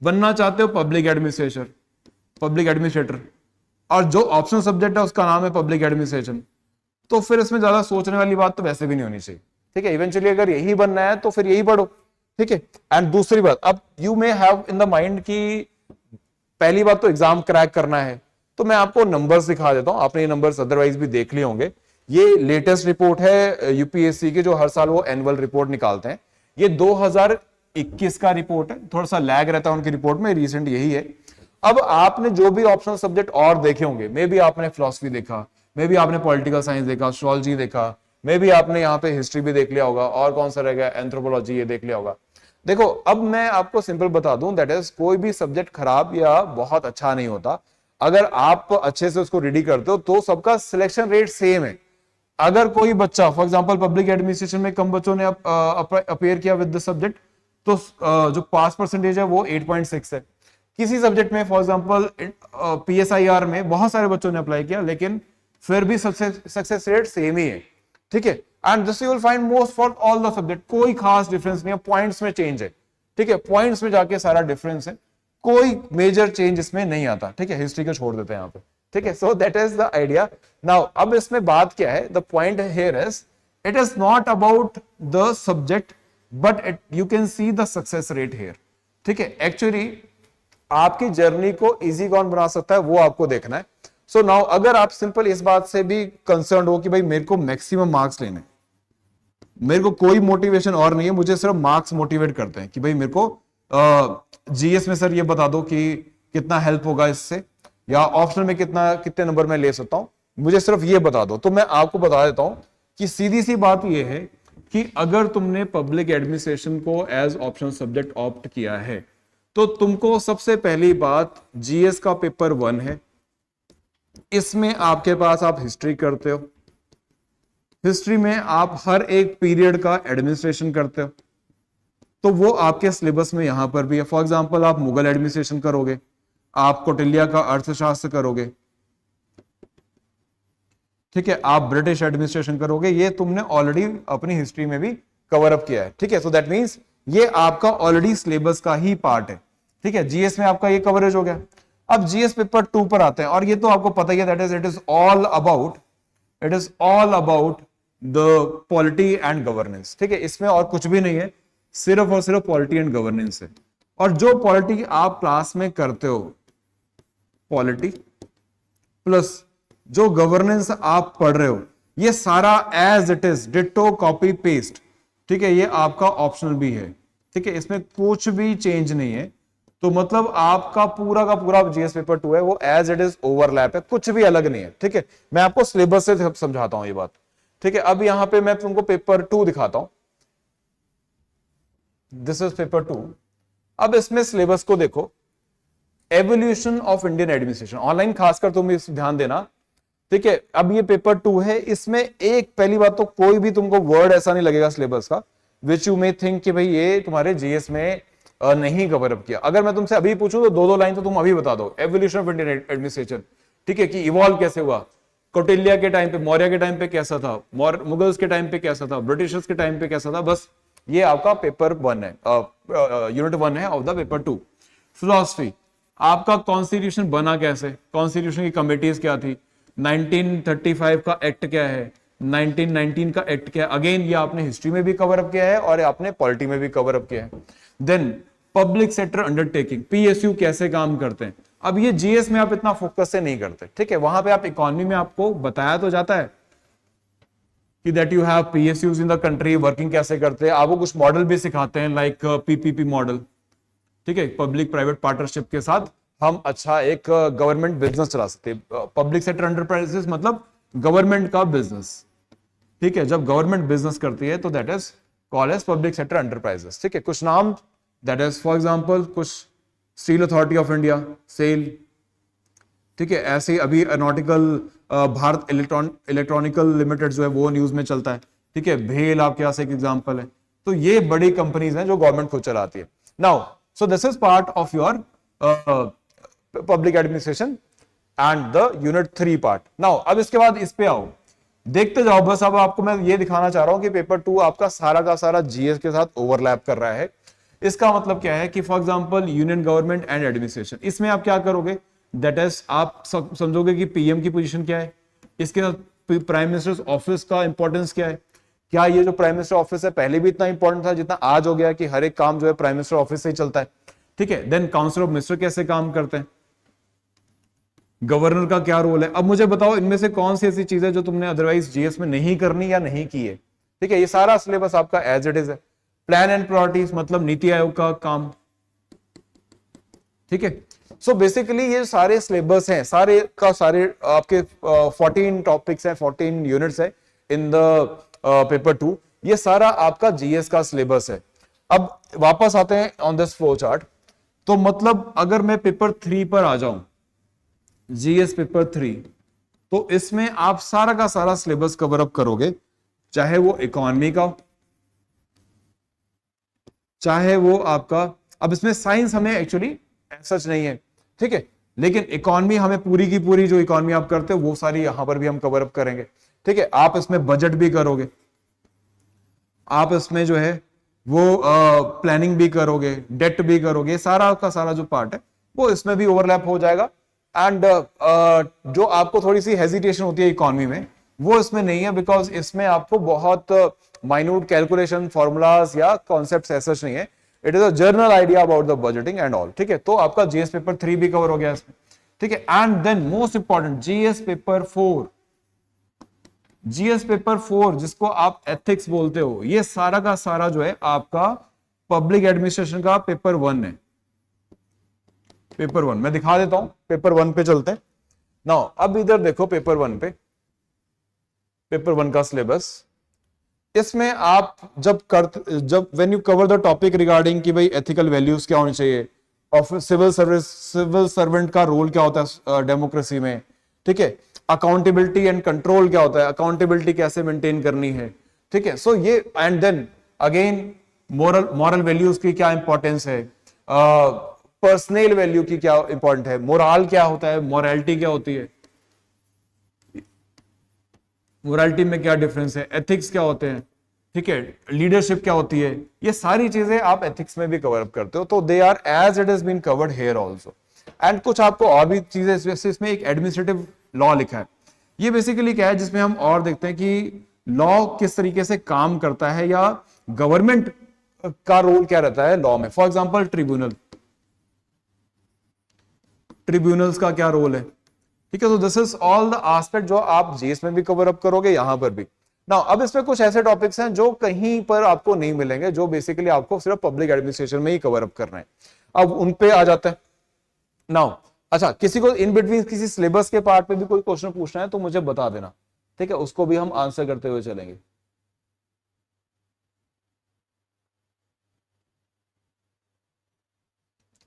बनना चाहते हो पब्लिक एडमिनिस्ट्रेटर, और जो ऑप्शनल सब्जेक्ट है उसका नाम है पब्लिक एडमिनिस्ट्रेशन, तो फिर इसमें ज्यादा सोचने वाली बात तो वैसे भी नहीं होनी चाहिए। ठीक है, इवेंचुअली अगर यही बनना है तो फिर यही पढ़ो। ठीक है, एंड दूसरी बात, अब you may have in the mind कि पहली बात तो एग्जाम क्रैक करना है, तो मैं आपको नंबर्स दिखा देता हूं, आपने ये नंबर्स अदरवाइज भी देख लिए होंगे। ये लेटेस्ट रिपोर्ट है यूपीएससी की, जो हर साल वो एनुअल रिपोर्ट निकालते हैं। ये 2021 का रिपोर्ट है, थोड़ा सा लैग रहता है उनकी रिपोर्ट में, रिसेंट यही है। अब आपने जो भी ऑप्शनल सब्जेक्ट और देखे होंगे, मे बी आपने फिलोसफी देखा, मे बी आपने पॉलिटिकल साइंस देखा, एस्ट्रोलॉजी देखा, मे बी आपने यहाँ पे हिस्ट्री भी देख लिया होगा, और कौन सा रह गया, एंथ्रोपोलॉजी, ये देख लिया होगा। देखो, अब मैं आपको सिंपल बता दूं, दैट इज कोई भी सब्जेक्ट खराब या बहुत अच्छा नहीं होता। अगर आप अच्छे से उसको रेडी करते हो तो सबका सिलेक्शन रेट सेम है। अगर कोई बच्चा, फॉर एग्जांपल पब्लिक एडमिनिस्ट्रेशन में कम बच्चों ने अपेयर किया विद द सब्जेक्ट, तो जो पास परसेंटेज है वो 8.6 है। किसी सब्जेक्ट में, फॉर एग्जांपल पीएसआईआर में बहुत सारे बच्चों ने अप्लाई किया, लेकिन फिर भी सक्सेस रेट सेम ही है। ठीक है, and this you will find most for all the subject, कोई खास डिफरेंस नहीं है, पॉइंट्स में चेंज है। ठीक है, पॉइंट्स में जाके सारा डिफरेंस है, कोई मेजर चेंज इसमें नहीं आता। ठीक है, हिस्ट्री को छोड़ देते हैं यहाँ पे। ठीक है, सो that is the idea. Now अब इसमें बात क्या है, the point here is it is not about the subject, but you can see the success rate here. ठीक है, एक्चुअली आपकी जर्नी को इजी कौन बना सकता है वो आपको देखना है। सो नाउ अगर आप सिंपल इस बात से भी कंसर्न हो कि भाई मेरे को मैक्सिमम मार्क्स लेने, मेरे को कोई मोटिवेशन और नहीं है, मुझे सिर्फ मार्क्स मोटिवेट करते हैं कि भाई मेरे को जीएस में सर ये बता दो कि कितना हेल्प होगा इससे, या ऑप्शनल में कितने नंबर में ले सकता हूं, मुझे सिर्फ ये बता दो। तो मैं आपको बता देता हूं कि सीधी सी बात ये है कि अगर तुमने पब्लिक एडमिनिस्ट्रेशन को एज ऑप्शनल सब्जेक्ट ऑप्ट किया है, तो तुमको सबसे पहली बात जीएस का पेपर 1 है। इसमें आपके पास आप हिस्ट्री करते हो, हिस्ट्री में आप हर एक पीरियड का एडमिनिस्ट्रेशन करते हो, तो वो आपके सिलेबस में यहां पर भी है। फॉर एग्जांपल आप मुगल एडमिनिस्ट्रेशन करोगे, आप कौटिल्य का अर्थशास्त्र करोगे, ठीक है, आप ब्रिटिश एडमिनिस्ट्रेशन करोगे, ये तुमने ऑलरेडी अपनी हिस्ट्री में भी कवर अप किया है। ठीक है, सो दैट मींस ये आपका ऑलरेडी सिलेबस का ही पार्ट है। ठीक है, जीएस में आपका ये कवरेज हो गया। अब जीएस पेपर 2 पर आते हैं, और ये तो आपको पता ही है, that is it is all about the polity and governance. ठीक है, इसमें और कुछ भी नहीं है, सिर्फ और सिर्फ पॉलिटी एंड गवर्नेंस है। और जो पॉलिटी आप क्लास में करते हो, पॉलिटी प्लस जो गवर्नेंस आप पढ़ रहे हो, ये सारा as it is ditto copy paste. ठीक है, ये आपका ऑप्शनल भी है। ठीक है, इसमें कुछ भी चेंज नहीं है। तो मतलब आपका पूरा का पूरा जीएस पेपर 2 है वो एज इट इज ओवरलैप है, कुछ भी अलग नहीं है। ठीक है, मैं आपको सिलेबस से समझाता हूं ये बात। ठीक है, अब यहां पे मैं तुमको पेपर 2 दिखाता हूं, दिस इज पेपर 2। अब इसमें सिलेबस को देखो, evolution of Indian administration, online खासकर तुम इस ध्यान देना, ठीक है। अब ये पेपर 2 है, इसमें एक पहली बात तो कोई भी तुमको वर्ड ऐसा नहीं लगेगा सिलेबस का विच यू मे थिंक कि भाई ये तुम्हारे जीएस में नहीं कवर अप किया। अगर मैं तुमसे अभी पूछूं तो दो दो लाइन तो तुम अभी बता दो, एवोल्यूशन ऑफ इंडियन एडमिनिस्ट्रेशन, ठीक है, कि इवॉल्व कैसे हुआ, कौटिल्य के टाइम पे, मौर्य के टाइम पे कैसा था, मुगल्स के टाइम पे कैसा था, ब्रिटिशर्स के टाइम पे कैसा था, बस ये आपका पेपर 1 है, यूनिट 1 है ऑफ द पेपर 2। फिलॉसफी, आपका कॉन्स्टिट्यूशन बना कैसे, कॉन्स्टिट्यूशन की कमिटीज क्या थी, 1935 का एक्ट क्या है, 1919 का एक्ट क्या है, अगेन ये आपने हिस्ट्री में भी कवर अप किया है और आपने पॉलिटी में भी कवर अप किया है। Then public sector undertaking, PSU कैसे काम करते हैं। अब ये जीएस में आप इतना फोकस से नहीं करते, ठीक है, वहां पे आप इकोनॉमी में आपको बताया तो जाता है कि that you have PSUs in the country, working कैसे करते हैं, आपको कुछ मॉडल भी सिखाते हैं लाइक पीपीपी मॉडल, ठीक है, पब्लिक प्राइवेट पार्टनरशिप के साथ हम अच्छा एक गवर्नमेंट बिजनेस चला सकते हैं। पब्लिक सेक्टर एंटरप्राइजेस मतलब गवर्नमेंट का बिजनेस, ठीक है, जब गवर्नमेंट बिजनेस करती है तो that is called as public sector enterprises, ठीक है। कुछ नाम, दैट इज फॉर एग्जांपल कुछ steel authority of India, SAIL, ठीक है, ऐसे ही अभी एरोनॉटिकल भारत इलेक्ट्रॉनिकल लिमिटेड जो है वो न्यूज में चलता है, ठीक है, भेल आपके पास एक एग्जांपल है। तो ये बड़ी कंपनीज हैं जो गवर्नमेंट खुद चलाती है। Now so this is part of your public administration and the unit 3 part. Now अब इसके बाद इस पे आओ, देखते जाओ बस। अब आपको मैं ये दिखाना चाह रहा हूं कि पेपर 2 आपका सारा का सारा जीएस के साथ ओवरलैप कर रहा है। इसका मतलब क्या है कि for example union government and administration, इसमें आप क्या करोगे, दैट इज आप समझोगे कि पीएम की पोजीशन क्या है, इसके साथ प्राइम मिनिस्टर ऑफिस का इंपॉर्टेंस क्या है, क्या ये जो प्राइम मिनिस्टर ऑफिस है पहले भी इतना इंपॉर्टेंट था जितना आज हो गया कि हर एक काम जो है प्राइम मिनिस्टर ऑफिस से ही चलता है, ठीक है। देन काउंसिल ऑफ मिनिस्टर कैसे काम करते हैं, गवर्नर का क्या रोल है। अब मुझे बताओ इनमें से कौन सी ऐसी चीज है जो तुमने अदरवाइज जीएस में नहीं करनी या नहीं की है, ठीक है। ये सारा सिलेबस आपका एज इट इज है। प्लान एंड प्रायोरिटीज मतलब नीति आयोग का काम, ठीक है। सो बेसिकली ये सारे सिलेबस हैं, सारे का सारे आपके 14 टॉपिक्स हैं, 14 यूनिट्स है इन द पेपर 2। ये सारा आपका जीएस का सिलेबस है। अब वापस आते हैं ऑन दिस फ्लो चार्ट। तो मतलब अगर मैं पेपर 3 पर आ जाऊं, जीएस पेपर 3, तो इसमें आप सारा का सारा सिलेबस कवर अप करोगे, चाहे वो इकोनॉमी का, चाहे वो आपका, अब इसमें साइंस हमें एक्चुअली सच नहीं है, ठीक है, लेकिन इकोनॉमी हमें पूरी की पूरी जो इकोनॉमी आप करते हो वो सारी यहां पर भी हम कवर अप करेंगे, ठीक है। आप इसमें बजट भी करोगे, आप इसमें जो है वो प्लानिंग भी करोगे, डेट भी करोगे, सारा का सारा जो पार्ट है वो इसमें भी ओवरलैप हो जाएगा। एंड जो आपको थोड़ी सी हेजिटेशन होती है इकोनॉमी में वो इसमें नहीं है, बिकॉज इसमें आपको बहुत माइन्यूट कैलकुलेशन फॉर्मूलाज या कॉन्सेप्ट्स ऐसा नहीं है, it is a general idea about the budgeting and all, ठीक है। तो आपका जीएस पेपर 3 भी कवर हो गया इसमें, ठीक है। And then most important GS paper 4, GS paper 4 जिसको आप एथिक्स बोलते हो, ये सारा का सारा जो है आपका पब्लिक एडमिनिस्ट्रेशन का पेपर 1 है। पेपर 1 मैं दिखा देता हूं, पेपर 1 पे चलते हैं ना। अब इधर देखो पेपर 1 पे, पेपर 1 का सिलेबस, इसमें आप जब when you cover the topic regarding कि भाई एथिकल वैल्यूज क्या होनी चाहिए, और सिविल सर्वेंट का रोल क्या होता है डेमोक्रेसी में, ठीक है, अकाउंटेबिलिटी एंड कंट्रोल क्या होता है, अकाउंटेबिलिटी कैसे मेंटेन करनी है, ठीक है। सो ये and then again moral values की क्या इंपॉर्टेंस है, पर्सनल वैल्यू की क्या इंपॉर्टेंट है, मोरल क्या होता है, मोरालिटी क्या होती है, मोरालिटी में क्या डिफरेंस है, एथिक्स क्या होते हैं, ठीक है, लीडरशिप क्या होती है, ये सारी चीजें आप एथिक्स में भी कवर अप करते हो। तो they are as it is been covered here also. And कुछ आपको और भी चीजें, इसमें एक एडमिनिस्ट्रेटिव लॉ लिखा है। ये बेसिकली क्या है, जिसमें हम और देखते हैं कि लॉ किस तरीके से काम करता है या गवर्नमेंट का रोल क्या रहता है लॉ में। फॉर एग्जाम्पल ट्रिब्यूनल्स का क्या रोल है, ठीक है। तो this is all the aspect जो आप जीएस में भी कवर अप करोगे, यहां पर भी। नाउ अब इसमें कुछ ऐसे टॉपिक्स हैं जो कहीं पर आपको नहीं मिलेंगे, जो बेसिकली आपको सिर्फ पब्लिक एडमिनिस्ट्रेशन में ही कवर अप करना है। अब उन पे आ जाते हैं नाउ। अच्छा, किसी को इन बिटवीन किसी सिलेबस के पार्ट पे भी कोई क्वेश्चन पूछना है तो मुझे बता देना, ठीक है, उसको भी हम आंसर करते हुए चलेंगे।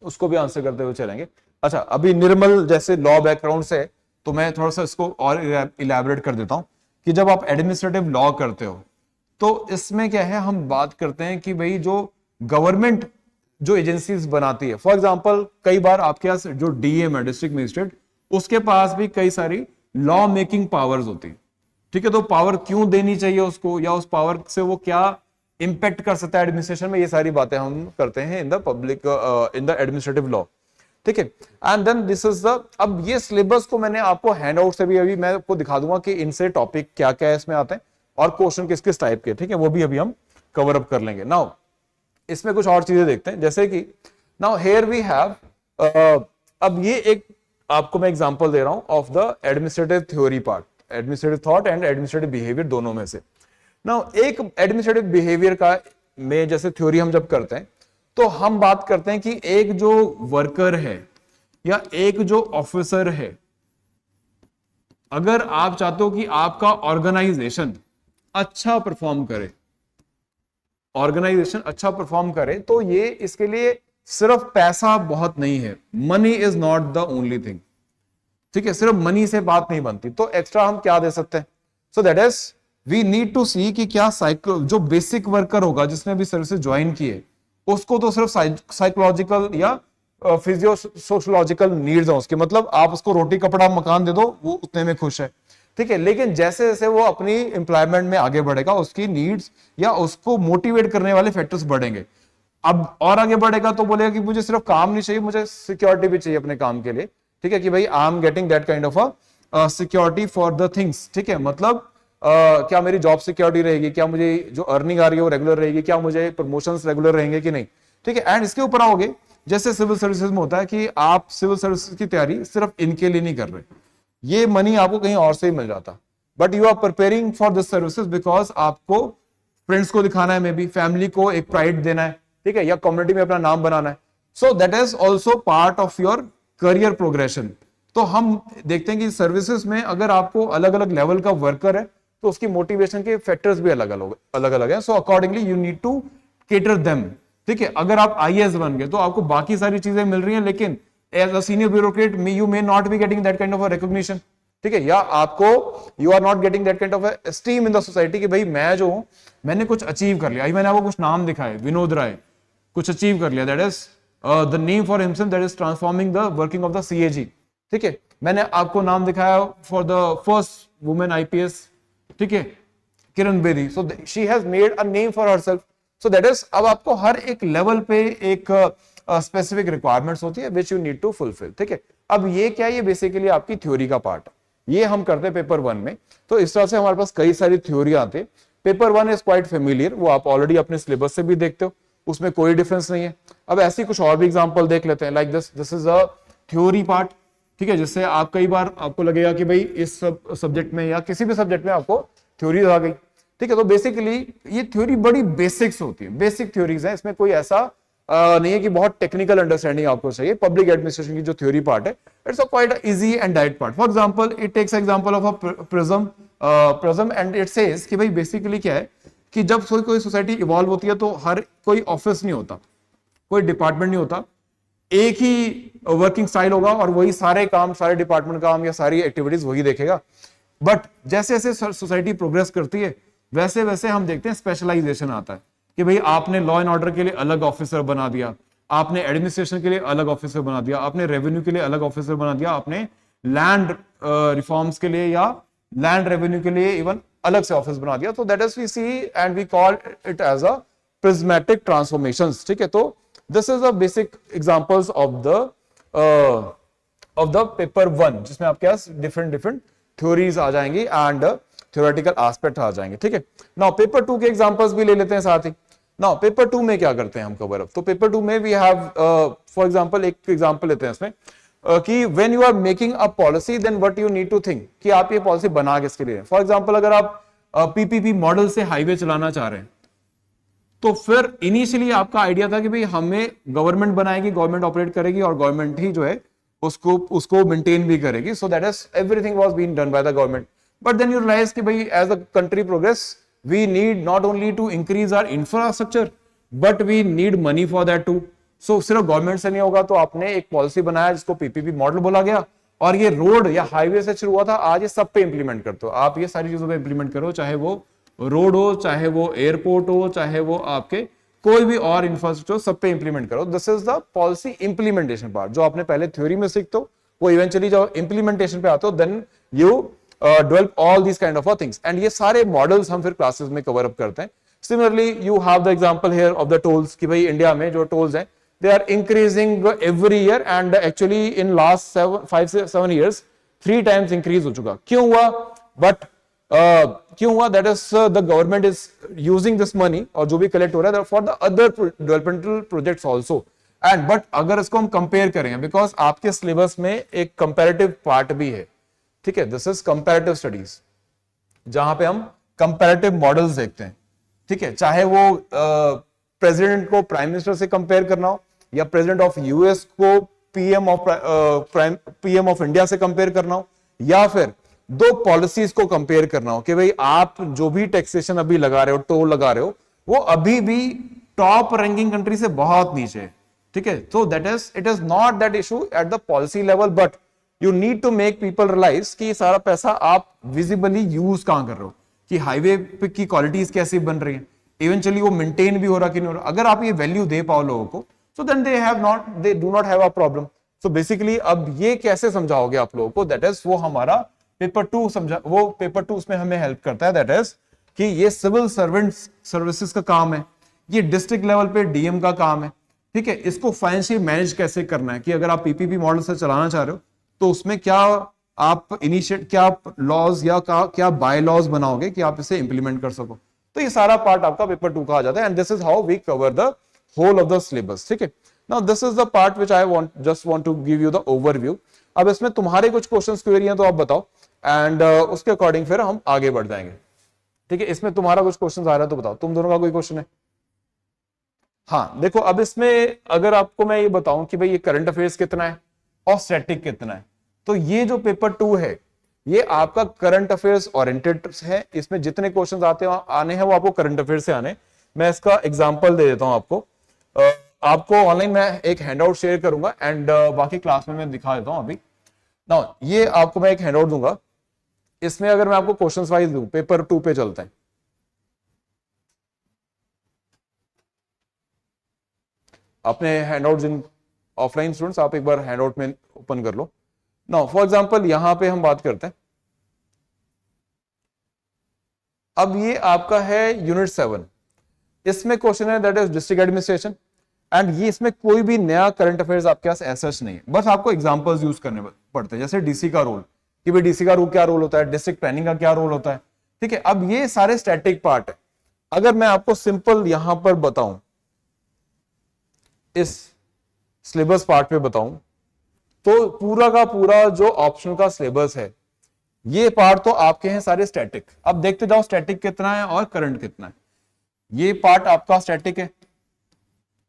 उसको भी आंसर करते हुए चलेंगे। अच्छा, अभी निर्मल जैसे लॉ बैकग्राउंड से, तो मैं थोड़ा सा इसको और इलैबोरेट कर देता हूं कि जब आप एडमिनिस्ट्रेटिव लॉ करते हो तो इसमें क्या है, हम बात करते हैं कि भाई जो गवर्नमेंट जो एजेंसीज बनाती है, फॉर एग्जांपल कई बार आपके पास जो डीएम है, डिस्ट्रिक्ट मजिस्ट्रेट, उसके पास भी कई सारी लॉ मेकिंग पावर्स होती है, ठीक है। तो पावर क्यों देनी चाहिए उसको, या उस पावर से वो क्या इंपैक्ट कर सकता है एडमिनिस्ट्रेशन में, ये सारी बातें हम करते हैं in the public in the administrative law, ठीक है। And then this is the, अब ये सिलेबस को मैंने आपको हैंड आउट से भी अभी मैं आपको दिखा दूंगा कि इनसे टॉपिक क्या क्या है इसमें आते हैं और क्वेश्चन किस किस टाइप के, ठीक है, वो भी अभी हम कवर अप कर लेंगे। नाउ इसमें कुछ और चीजें देखते हैं, जैसे कि नाउ हेयर वी हैव, अब ये एक आपको मैं एग्जांपल दे रहा हूं of the administrative theory part, administrative thought and administrative behaviour, दोनों में से। नाउ एक एडमिनिस्ट्रेटिव बिहेवियर का में जैसे थ्योरी हम जब करते हैं तो हम बात करते हैं कि एक जो वर्कर है या एक जो ऑफिसर है, अगर आप चाहते हो कि आपका ऑर्गेनाइजेशन अच्छा परफॉर्म करे, ऑर्गेनाइजेशन अच्छा परफॉर्म करे, तो ये इसके लिए सिर्फ पैसा बहुत नहीं है, money is not the only thing, ठीक है, सिर्फ मनी से बात नहीं बनती, तो एक्स्ट्रा हम क्या दे सकते हैं। So that is we need to see कि क्या जो बेसिक वर्कर होगा जिसने भी सर्विसेज ज्वाइन किए, उसको तो सिर्फ साइकोलॉजिकल या फिजियो सोशोलॉजिकल नीड्स है उसके, मतलब आप उसको रोटी कपड़ा मकान दे दो वो उतने में खुश है, ठीक है। लेकिन जैसे जैसे वो अपनी एम्प्लॉयमेंट में आगे बढ़ेगा, उसकी नीड्स या उसको मोटिवेट करने वाले फैक्टर्स बढ़ेंगे। अब और आगे बढ़ेगा तो बोलेगा कि मुझे सिर्फ काम नहीं चाहिए, मुझे सिक्योरिटी भी चाहिए अपने काम के लिए, ठीक है, कि भाई I am getting that kind of a security for the things, ठीक है। मतलब क्या मेरी जॉब सिक्योरिटी रहेगी, क्या मुझे जो अर्निंग आ रही है वो रेगुलर रहेगी, क्या मुझे प्रमोशंस रेगुलर रहेंगे कि नहीं, ठीक है। एंड इसके ऊपर आओगे, जैसे सिविल सर्विसेज में होता है कि आप सिविल सर्विसेज की तैयारी सिर्फ इनके लिए नहीं कर रहे, ये मनी आपको कहीं और से ही मिल जाता, but you are preparing for this services because आपको फ्रेंड्स को दिखाना है, मे बी फैमिली को एक प्राइड देना है, ठीक है, या कम्युनिटी में अपना नाम बनाना है। सो that is also part of your career progression. तो हम देखते हैं कि सर्विसेज में अगर आपको अलग अलग लेवल का वर्कर है तो उसकी मोटिवेशन के फैक्टर्स भी अलग अलग है। So accordingly you need to cater them, ठीक है। अगर आप आईएएस बन गए तो आपको बाकी सारी चीजें मिल रही हैं, लेकिन as a senior bureaucrat you may not be getting that kind of recognition, ठीक है, या आपको you are not getting that kind of esteem in the society कि भाई मैं जो हूं मैंने कुछ अचीव कर लिया, अभी मैंने आपको कुछ नाम दिखाए, विनोद राय कुछ अचीव कर लिया, that is the name for himself, that is transforming the working of the CAG, ठीक है। मैंने आपको नाम दिखाया for the first women IPS, ठीक है, Kiran Bedi, so she has made a name for herself. So that is, अब आपको हर एक लेवल पे एक स्पेसिफिक रिक्वायरमेंट्स होती है which you need to fulfil, ठीक है। अब ये क्या है, ये बेसिकली आपकी थ्योरी का पार्ट है, ये हम करते हैं पेपर 1 में। तो इस तरह से हमारे पास कई सारी थ्योरी आती है। पेपर 1 इज क्वाइट फेमिलियर, वो आप ऑलरेडी अपने सिलेबस से भी देखते हो, उसमें कोई डिफरेंस नहीं है। अब ऐसी कुछ और भी एग्जांपल देख लेते हैं, like this is a theory part, ठीक है, जिससे आप कई बार आपको लगेगा कि भाई इस सब्जेक्ट में या किसी भी सब्जेक्ट में आपको थ्योरी आ गई, ठीक है। तो बेसिकली ये थ्योरी बड़ी बेसिक्स होती है, बेसिक थ्योरीज है, इसमें कोई ऐसा नहीं है कि बहुत टेक्निकल अंडरस्टैंडिंग आपको चाहिए। पब्लिक एडमिनिस्ट्रेशन की जो थ्योरी पार्ट है, it's a quite easy and direct part. For example it takes example of a prism and it says कि भाई बेसिकली क्या है कि जब कोई सोसाइटी इवॉल्व होती है तो हर कोई ऑफिस नहीं होता, कोई डिपार्टमेंट नहीं होता, एक ही वर्किंग स्टाइल होगा और वही सारे काम, सारे डिपार्टमेंट काम या सारी एक्टिविटीज वही देखेगा। बट जैसे जैसे सोसाइटी प्रोग्रेस करती है वैसे वैसे हम देखते हैं स्पेशलाइजेशन आता है कि भाई आपने लॉ एंड ऑर्डर के लिए अलग ऑफिसर बना दिया, आपने एडमिनिस्ट्रेशन के लिए अलग ऑफिसर बना दिया, आपने रेवेन्यू के लिए अलग ऑफिसर बना दिया, आपने लैंड रिफॉर्म्स के लिए या लैंड रेवेन्यू के लिए इवन अलग से ऑफिस बना दिया। तो that is we see and we call it as a prismatic transformations, ठीक है। तो this is a basic examples of the paper 1, जिसमें आपके पास डिफरेंट थ्योरीज आ जाएंगी एंड थ्योरेटिकल एस्पेक्ट आ जाएंगे, ठीक है। नाउ पेपर 2 के एग्जांपल्स भी ले लेते हैं साथ ही। नाउ पेपर 2 में क्या करते हैं हम कवर अप, तो पेपर 2 में वी हैव फॉर एग्जांपल एक एग्जांपल लेते हैं इसमें कि when you are making a policy then what you need to think, कि आप ये पॉलिसी बना किसके लिए। फॉर एग्जांपल अगर आप पीपीपी मॉडल से हाईवे चलाना चाह रहे हैं तो फिर इनिशियली आपका आइडिया था कि भाई हमें गवर्नमेंट बनाएगी, गवर्नमेंट ऑपरेट करेगी और गवर्नमेंट ही जो है उसको मेंटेन भी करेगी। So that is everything was being done by the government. But then you realize कि भाई as the country progress we need not only to increase our infrastructure but we need money for that too. So सिर्फ government से नहीं होगा, तो आपने एक policy बनाया जिसको पीपीपी मॉडल बोला गया और ये रोड या हाईवे से शुरू हुआ था, आज ये सब पे इंप्लीमेंट करते हो आप, ये सारी चीजों पे इंप्लीमेंट करो, चाहे वो रोड हो, चाहे वो एयरपोर्ट हो, चाहे वो आपके कोई भी और इंफ्रास्ट्रक्चर, सब पे इंप्लीमेंट करो। This is the policy implementation part, जो आपने पहले थ्योरी में सीखते हो वो इवेंचुअली जब इंप्लीमेंटेशन पे आते हो then you develop all these kind of things, and ये सारे मॉडल्स हम फिर क्लासेस में कवर अप करते हैं। Similarly you have the example here of the tolls, कि भाई इंडिया में जो टोल्स हैं they are increasing every year, and actually in last 5-7 years 3 times increase हो चुका। क्यों हुआ? But क्यों हुआ? That is the government is using this money, और जो भी कलेक्ट हो रहा है for the other developmental projects also, and but अगर इसको हम कंपेयर करें, बिकॉज आपके सिलेबस में एक कंपैरेटिव पार्ट भी है, ठीक है, दिस इज कंपैरेटिव स्टडीज, जहां पे हम कंपैरेटिव मॉडल्स देखते हैं, ठीक है, चाहे वो प्रेसिडेंट को प्राइम मिनिस्टर से कंपेयर करना हो, या प्रेसिडेंट ऑफ यूएस को पीएम ऑफ इंडिया से कंपेयर करना हो, या फिर दो पॉलिसीज को कंपेयर करना हो कि भाई आप जो भी टैक्सेशन अभी लगा रहे हो, टोल लगा रहे हो, वो अभी भी टॉप रैंकिंग कंट्री से बहुत नीचे है, ठीक है। तो that is, it is not that issue at the policy level, but you need to make people realise कि सारा पैसा आप विजिबली यूज कहां कर रहे हो, कि हाईवे की क्वालिटीज कैसी बन रही है, इवेंचुअली वो मेंटेन भी हो रहा कि नहीं हो रहा। अगर आप ये वैल्यू दे पाओ लोगों को, so then they do not have a problem. So basically अब ये कैसे समझाओगे आप लोगों को, that is वो हमारा पेपर 2 समझा, वो पेपर 2 उसमें हमें हेल्प करता है, that is कि ये सिविल सर्वेंट्स सर्विसेज का काम है, ये डिस्ट्रिक्ट लेवल पे डीएम का काम है, ठीक है। इसको फाइनेंशियली मैनेज कैसे करना है, कि अगर आप पीपीपी मॉडल से चलाना चाह रहे हो तो उसमें क्या आप इनिशिएट, क्या लॉज या क्या बाय लॉज बनाओगे कि आप इसे इंप्लीमेंट कर सको। तो ये सारा पार्ट आपका पेपर 2 का आ जाता है, and this is how we cover the whole of the syllabus, ठीक है। Now this is the part which I just want to give you the overview. अब इसमें तुम्हारे कुछ क्वेश्चंस क्वेरी हैं तो आप बताओ, एंड उसके अकॉर्डिंग फिर हम आगे बढ़ जाएंगे, ठीक है। इसमें तुम्हारा कुछ क्वेश्चन आ रहा है तो बताओ, तुम दोनों का कोई क्वेश्चन है? हाँ देखो, अब इसमें अगर आपको मैं ये बताऊं कि भाई ये करंट अफेयर्स कितना है और स्टैटिक कितना है, तो ये जो पेपर 2 है ये आपका करंट अफेयर्स ओरिएंटेड है। इसमें जितने क्वेश्चन आने हैं वो आपको करंट अफेयर से आने। मैं इसका एग्जाम्पल दे देता हूं आपको। आपको ऑनलाइन मैं एक हैंडआउट शेयर करूंगा, एंड बाकी क्लास में मैं दिखा देता हूं अभी ना। ये आपको मैं एक हैंडआउट दूंगा, इसमें अगर मैं आपको क्वेश्चंस वाइज दूं, पेपर 2 पे चलते हैं। अपने हैंडआउट जिन ऑफलाइन स्टूडेंट्स, आप एक बार हैंडआउट में ओपन कर लो ना। फॉर एग्जांपल यहां पे हम बात करते हैं, अब ये आपका है यूनिट 7, इसमें क्वेश्चन है that is district administration, and ये इसमें कोई भी नया करंट अफेयर्स आपके पास ऐसा नहीं है, बस आपको एग्जांपल्स यूज करने पड़ते हैं। जैसे डीसी का रोल, कि भाई डीसी का रोल क्या रोल होता है, डिस्ट्रिक्ट प्लानिंग का क्या रोल होता है, ठीक है। अब ये सारे स्टैटिक पार्ट है। अगर मैं आपको सिंपल यहां पर बताऊं, इस सिलेबस पार्ट पे बताऊं, तो पूरा का पूरा जो ऑप्शनल का सिलेबस है, ये पार्ट तो आपके हैं सारे स्टैटिक। अब देखते जाओ स्टैटिक कितना है और करंट कितना है। ये पार्ट आपका स्टैटिक है,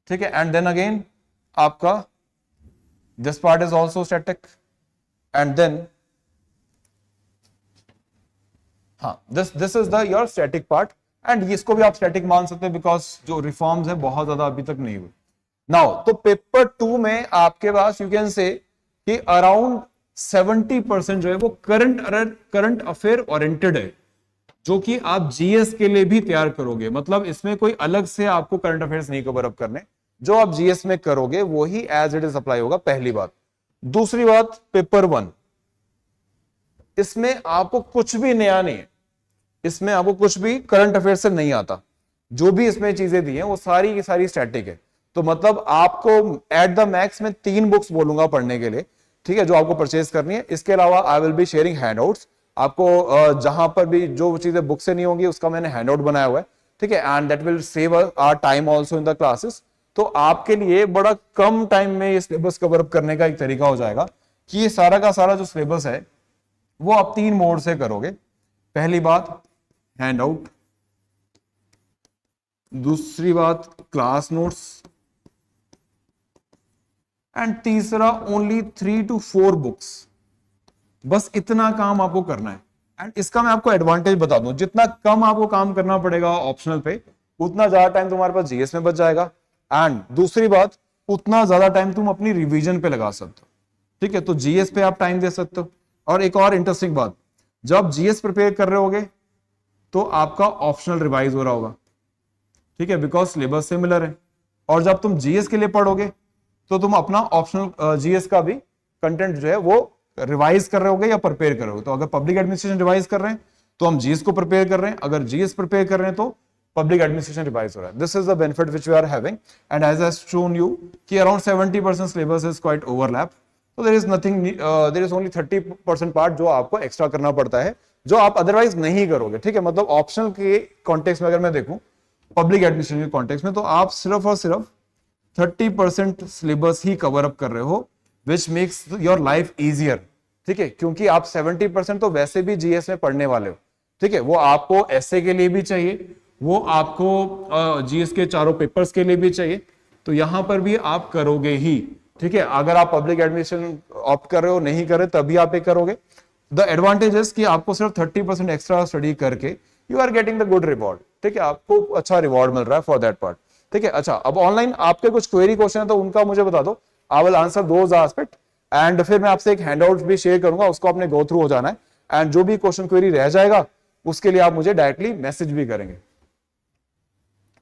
ठीक है, एंड देन अगेन आपका this part is also static, and then हाँ this is the your static part, and इसको भी आप स्टैटिक मान सकते हैं बिकॉज जो रिफॉर्म्स है बहुत ज्यादा अभी तक नहीं हुए। नाउ तो पेपर 2 में आपके पास यू कैन से कि अराउंड 70% जो है वो करंट अफेयर ओरिएंटेड है, जो कि आप जीएस के लिए भी तैयार करोगे। मतलब इसमें कोई अलग से आपको करंट अफेयर्स नहीं कवर अप करने, जो आप जीएस में करोगे वो ही एज इट इज अप्लाई होगा, पहली बात। दूसरी बात, पेपर 1 इसमें आपको कुछ भी नया नहीं है, इसमें आपको कुछ भी करंट अफेयर से नहीं आता। जो भी इसमें चीजें दी हैं वो सारी की सारी स्टैटिक है। तो मतलब आपको एट द मैक्स में 3 बुक्स बोलूंगा पढ़ने के लिए, ठीक है, जो आपको परचेज करनी है। इसके अलावा I will be sharing handouts, आपको जहां पर भी जो चीजें बुक से नहीं होंगी उसका मैंने हैंडआउट बनाया हुआ है, ठीक है, and that will save our time also in the classes. तो आपके लिए बड़ा कम टाइम में ये सिलेबस कवर अप करने का एक तरीका हो जाएगा कि ये सारा का सारा जो सिलेबस है वो आप 3 मोड से करोगे। पहली बात हैंडआउट, दूसरी बात क्लास नोट्स, एंड तीसरा ओनली 3 to 4 बुक्स। बस इतना काम आपको करना है। एंड इसका मैं आपको एडवांटेज बता दूं, जितना कम आपको काम करना पड़ेगा ऑप्शनल पे, उतना ज्यादा टाइम तुम्हारे पास जीएस में बच जाएगा, एंड दूसरी बात, उतना ज्यादा टाइम तुम अपनी रिवीजन पे लगा सकते हो। ठीक है, तो जीएस पे आप टाइम दे सकते हो। और एक और इंटरेस्टिंग बात, जब जीएस प्रिपेयर कर रहे होगे तो आपका ऑप्शनल रिवाइज हो रहा होगा, ठीक है, बिकॉज सिलेबस सिमिलर है। और जब तुम जीएस के लिए पढ़ोगे तो तुम अपना ऑप्शनल जीएस का भी कंटेंट जो है वो रिवाइज कर रहे होगे या प्रिपेयर कर रहे हो। तो अगर पब्लिक एडमिनिस्ट्रेशन रिवाइज कर रहे हैं तो हम जीएस को प्रिपेयर कर रहे हैं, अगर जीएस प्रिपेयर कर रहे हैं तो पब्लिक एडमिनिस्ट्रेशन रिवाइज हो रहा है। This is the benefit which we are having, and as I shown you कि around 70% syllabus is quite overlap, तो there is nothing, there is only 30% part जो आपको एक्स्ट्रा करना पड़ता है, जो आप अदरवाइज नहीं करोगे, ठीक है। मतलब ऑप्शनल के कॉन्टेक्स्ट में अगर मैं देखूं, पब्लिक एडमिनिस्ट्रेशन के कॉन्टेक्स्ट में, तो आप सिर्फ और सिर्फ 30% सिलेबस ही कवर अप कर रहे हो, which makes your life easier, ठीक है, क्योंकि आप 70% तो वैसे भी जीएस में पढ़ने वाले हो, ठीक है। वो आपको एसए के लिए भी चाहिए, वो आपको जीएस के चारों पेपर्स के लिए भी चाहिए, तो यहां पर भी आप करोगे ही, ठीक है। अगर आप पब्लिक एडमिनिस्ट्रेशन ऑप्ट कर रहे हो, नहीं कर रहे, तभी आप ये करोगे। द एडवांटेज इज कि आपको सिर्फ 30% एक्स्ट्रा स्टडी करके you are getting the good reward, ठीक है, आपको अच्छा रिवॉर्ड मिल रहा है फॉर दैट पार्ट, ठीक है। अच्छा, अब ऑनलाइन आपके कुछ क्वेरी क्वेश्चन है तो उनका मुझे बता दो, आई will answer those aspect, and फिर मैं आपसे एक हैंडआउट भी शेयर करूंगा, उसको आपने गो थ्रू हो जाना है, एंड जो भी क्वेश्चन क्वेरी रह जाएगा उसके लिए आप मुझे डायरेक्टली मैसेज भी करेंगे।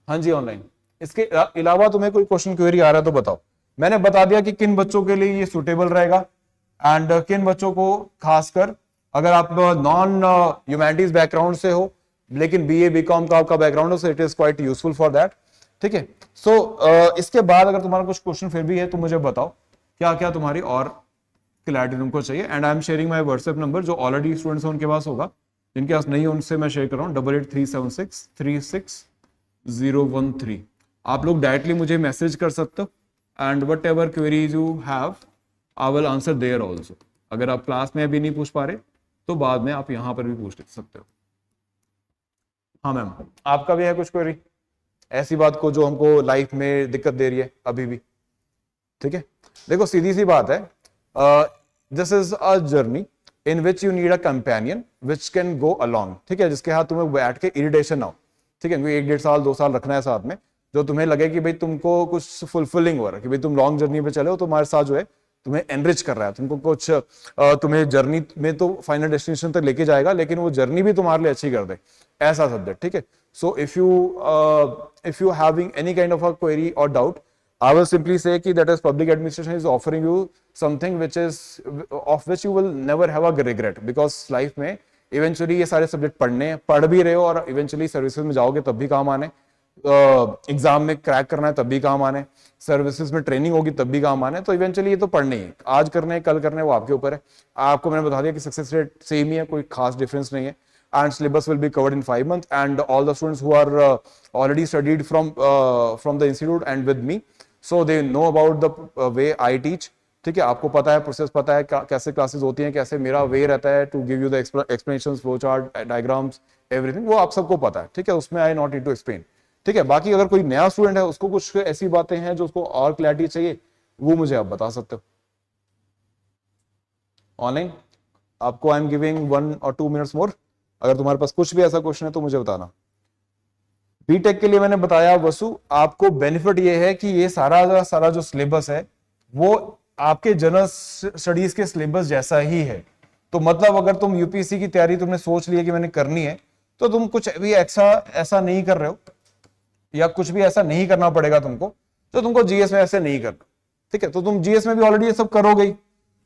हाँ जी, ऑनलाइन इसके अलावा तुम्हें कोई क्वेश्चन क्वेरी आ रहा है तो बताओ। मैंने बता दिया कि किन बच्चों के लिए ये सुटेबल रहेगा, एंड किन बच्चों को, खासकर अगर आप नॉन ह्यूमैनिटीज बैकग्राउंड से हो लेकिन बीए बीकॉम का आपका बैकग्राउंड हो, so it is quite useful for that, ठीक है। सो इसके बाद अगर तुम्हारा कुछ क्वेश्चन फिर भी है तो मुझे बताओ क्या क्या तुम्हारी और क्लैरिटी तुमको चाहिए, and I am sharing my WhatsApp number, जो ऑलरेडी स्टूडेंट्स उनके पास होगा, जिनके पास नहीं है उनसे मैं शेयर कर रहा हूँ, 8837636013। आप लोग डायरेक्टली मुझे मैसेज कर सकते हो, and whatever queries you have I will answer there also. अगर आप क्लास में अभी नहीं पूछ पा रहे तो बाद में आप यहां पर भी पूछ सकते हो। हाँ मैम, आपका भी है कुछ क्वेरी ऐसी बात को जो हमको लाइफ में दिक्कत दे रही है अभी भी, ठीक है। देखो सीधी सी बात है, this is a journey in which you need a companion which can go along, ठीक है, जिसके हाथ तुम्हें बैठ के इरिटेशन ना हो, ठीक है, क्योंकि 1-1.5 साल 2 साल रखना है साथ में, जो तुम्हें लगे कि भाई तुमको कुछ फुलफिलिंग हो रहा है, कि भाई तुम लॉन्ग जर्नी पे चले हो, तुम्हारे साथ जो है तुम्हें एनरिच कर रहा है, तुमको कुछ तुम्हें जर्नी में तो फाइनल डेस्टिनेशन तक लेके जाएगा, लेकिन वो जर्नी भी तुम्हारे लिए अच्छी कर दे, ऐसा सब्जेक्ट, ठीक है। So if you having any kind of a query और doubt, I will simply say कि that is public administration is offering you something which is of which you will never have a regret, because life में eventually ये सारे subject पढ़ भी रहे हो, और eventually सर्विसेज में जाओगे तब भी काम आने, एग्जाम में क्रैक करना है तब भी काम आने, सर्विसेज में ट्रेनिंग होगी तब भी काम आने, तो इवेंचुअली ये तो पढ़ने ही, आज करने कल करने वो आपके ऊपर है। आपको मैंने बता दिया कि सक्सेस रेट सेम ही है, कोई खास डिफरेंस नहीं है, and syllabus will be covered in 5 months, and all the students who are already studied from the institute and with me, so they know about the way I teach, ठीक है, आपको पता है प्रोसेस, पता है कैसे क्लासेस होती हैं, कैसे मेरा वे रहता है to give you the explanations, flow chart, diagrams, everything, वो आप सबको पता है, ठीक है, उसमें I not need to explain, ठीक है। बाकी अगर कोई नया स्टूडेंट है, उसको कुछ ऐसी बातें हैं जो उसको और क्लैरिटी चाहिए, वो मुझे आप बता सकते हो ऑनलाइन। आपको I am giving 1 or 2 minutes मोर, अगर तुम्हारे पास कुछ भी ऐसा क्वेश्चन है तो मुझे बताना। बीटेक के लिए मैंने बताया वसु, आपको बेनिफिट ये है कि ये सारा जो सिलेबस है वो आपके जनरल स्टडीज के सिलेबस जैसा ही है, तो मतलब अगर तुम यूपीएससी की तैयारी तुमने सोच ली है कि मैंने करनी है, तो तुम कुछ भी ऐसा नहीं कर रहे हो, या कुछ भी ऐसा नहीं करना पड़ेगा तुमको, तो तुमको जीएस में ऐसे नहीं करना, ठीक है। तो तुम जीएस में भी ऑलरेडी ये सब करोगे ही,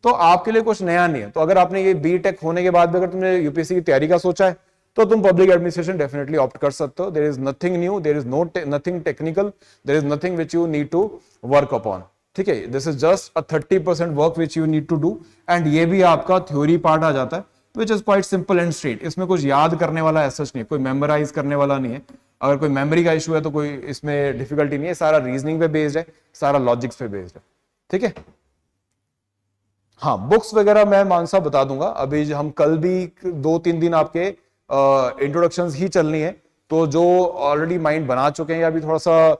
तो आपके लिए कुछ नया नहीं है। तो अगर आपने ये बीटेक होने के बाद भी अगर तुमने यूपीएससी की तैयारी का सोचा है, तो तुम पब्लिक एडमिनिस्ट्रेशन डेफिनेटली ऑप्ट कर सकते हो। There is nothing new, there is nothing technical, there is nothing which you need to work upon, ठीक है। This is just a 30% work which you need to do, and ये भी आपका theory part आ जाता है, which is quite simple and straight. इसमें कुछ याद करने वाला ऐसा नहीं है, कोई मेमोराइज करने वाला नहीं है। अगर कोई मेमोरी का इशू है तो कोई इसमें डिफिकल्टी नहीं है, सारा रीजनिंग पे बेस्ड है, सारा लॉजिक्स पे बेस्ड है, ठीक है। हाँ, बुक्स वगैरह मैं मानसा बता दूंगा, अभी हम कल भी 2-3 दिन आपके इंट्रोडक्शंस ही चलनी है, तो जो ऑलरेडी माइंड बना चुके हैं या अभी थोड़ा सा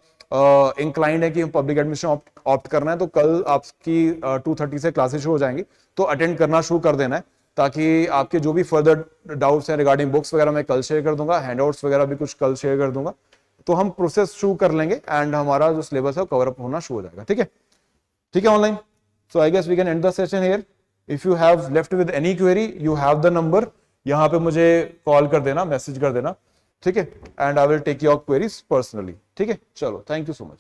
इंक्लाइंड है कि पब्लिक एडमिनिस्ट्रेशन ऑप्ट करना है, तो कल आपकी 2:30 से क्लासेस शुरू हो जाएंगी, तो अटेंड करना शुरू कर देना है, ताकि आपके जो भी फर्दर डाउट्स हैं रिगार्डिंग बुक्स वगैरह मैं कल शेयर कर दूंगा, हैंडआउट्स वगैरह भी कुछ कल शेयर कर दूंगा, तो हम प्रोसेस शुरू कर लेंगे, एंड हमारा जो सिलेबस है वो कवर अप होना शुरू हो जाएगा, ठीक है। ठीक है online, So I guess we can end the session here. If you have left with any query, you have the number. यहाँ पे मुझे कॉल कर देना, मैसेज कर देना, ठीक है, and I will take your queries personally, ठीक है, चलो, थैंक यू सो मच.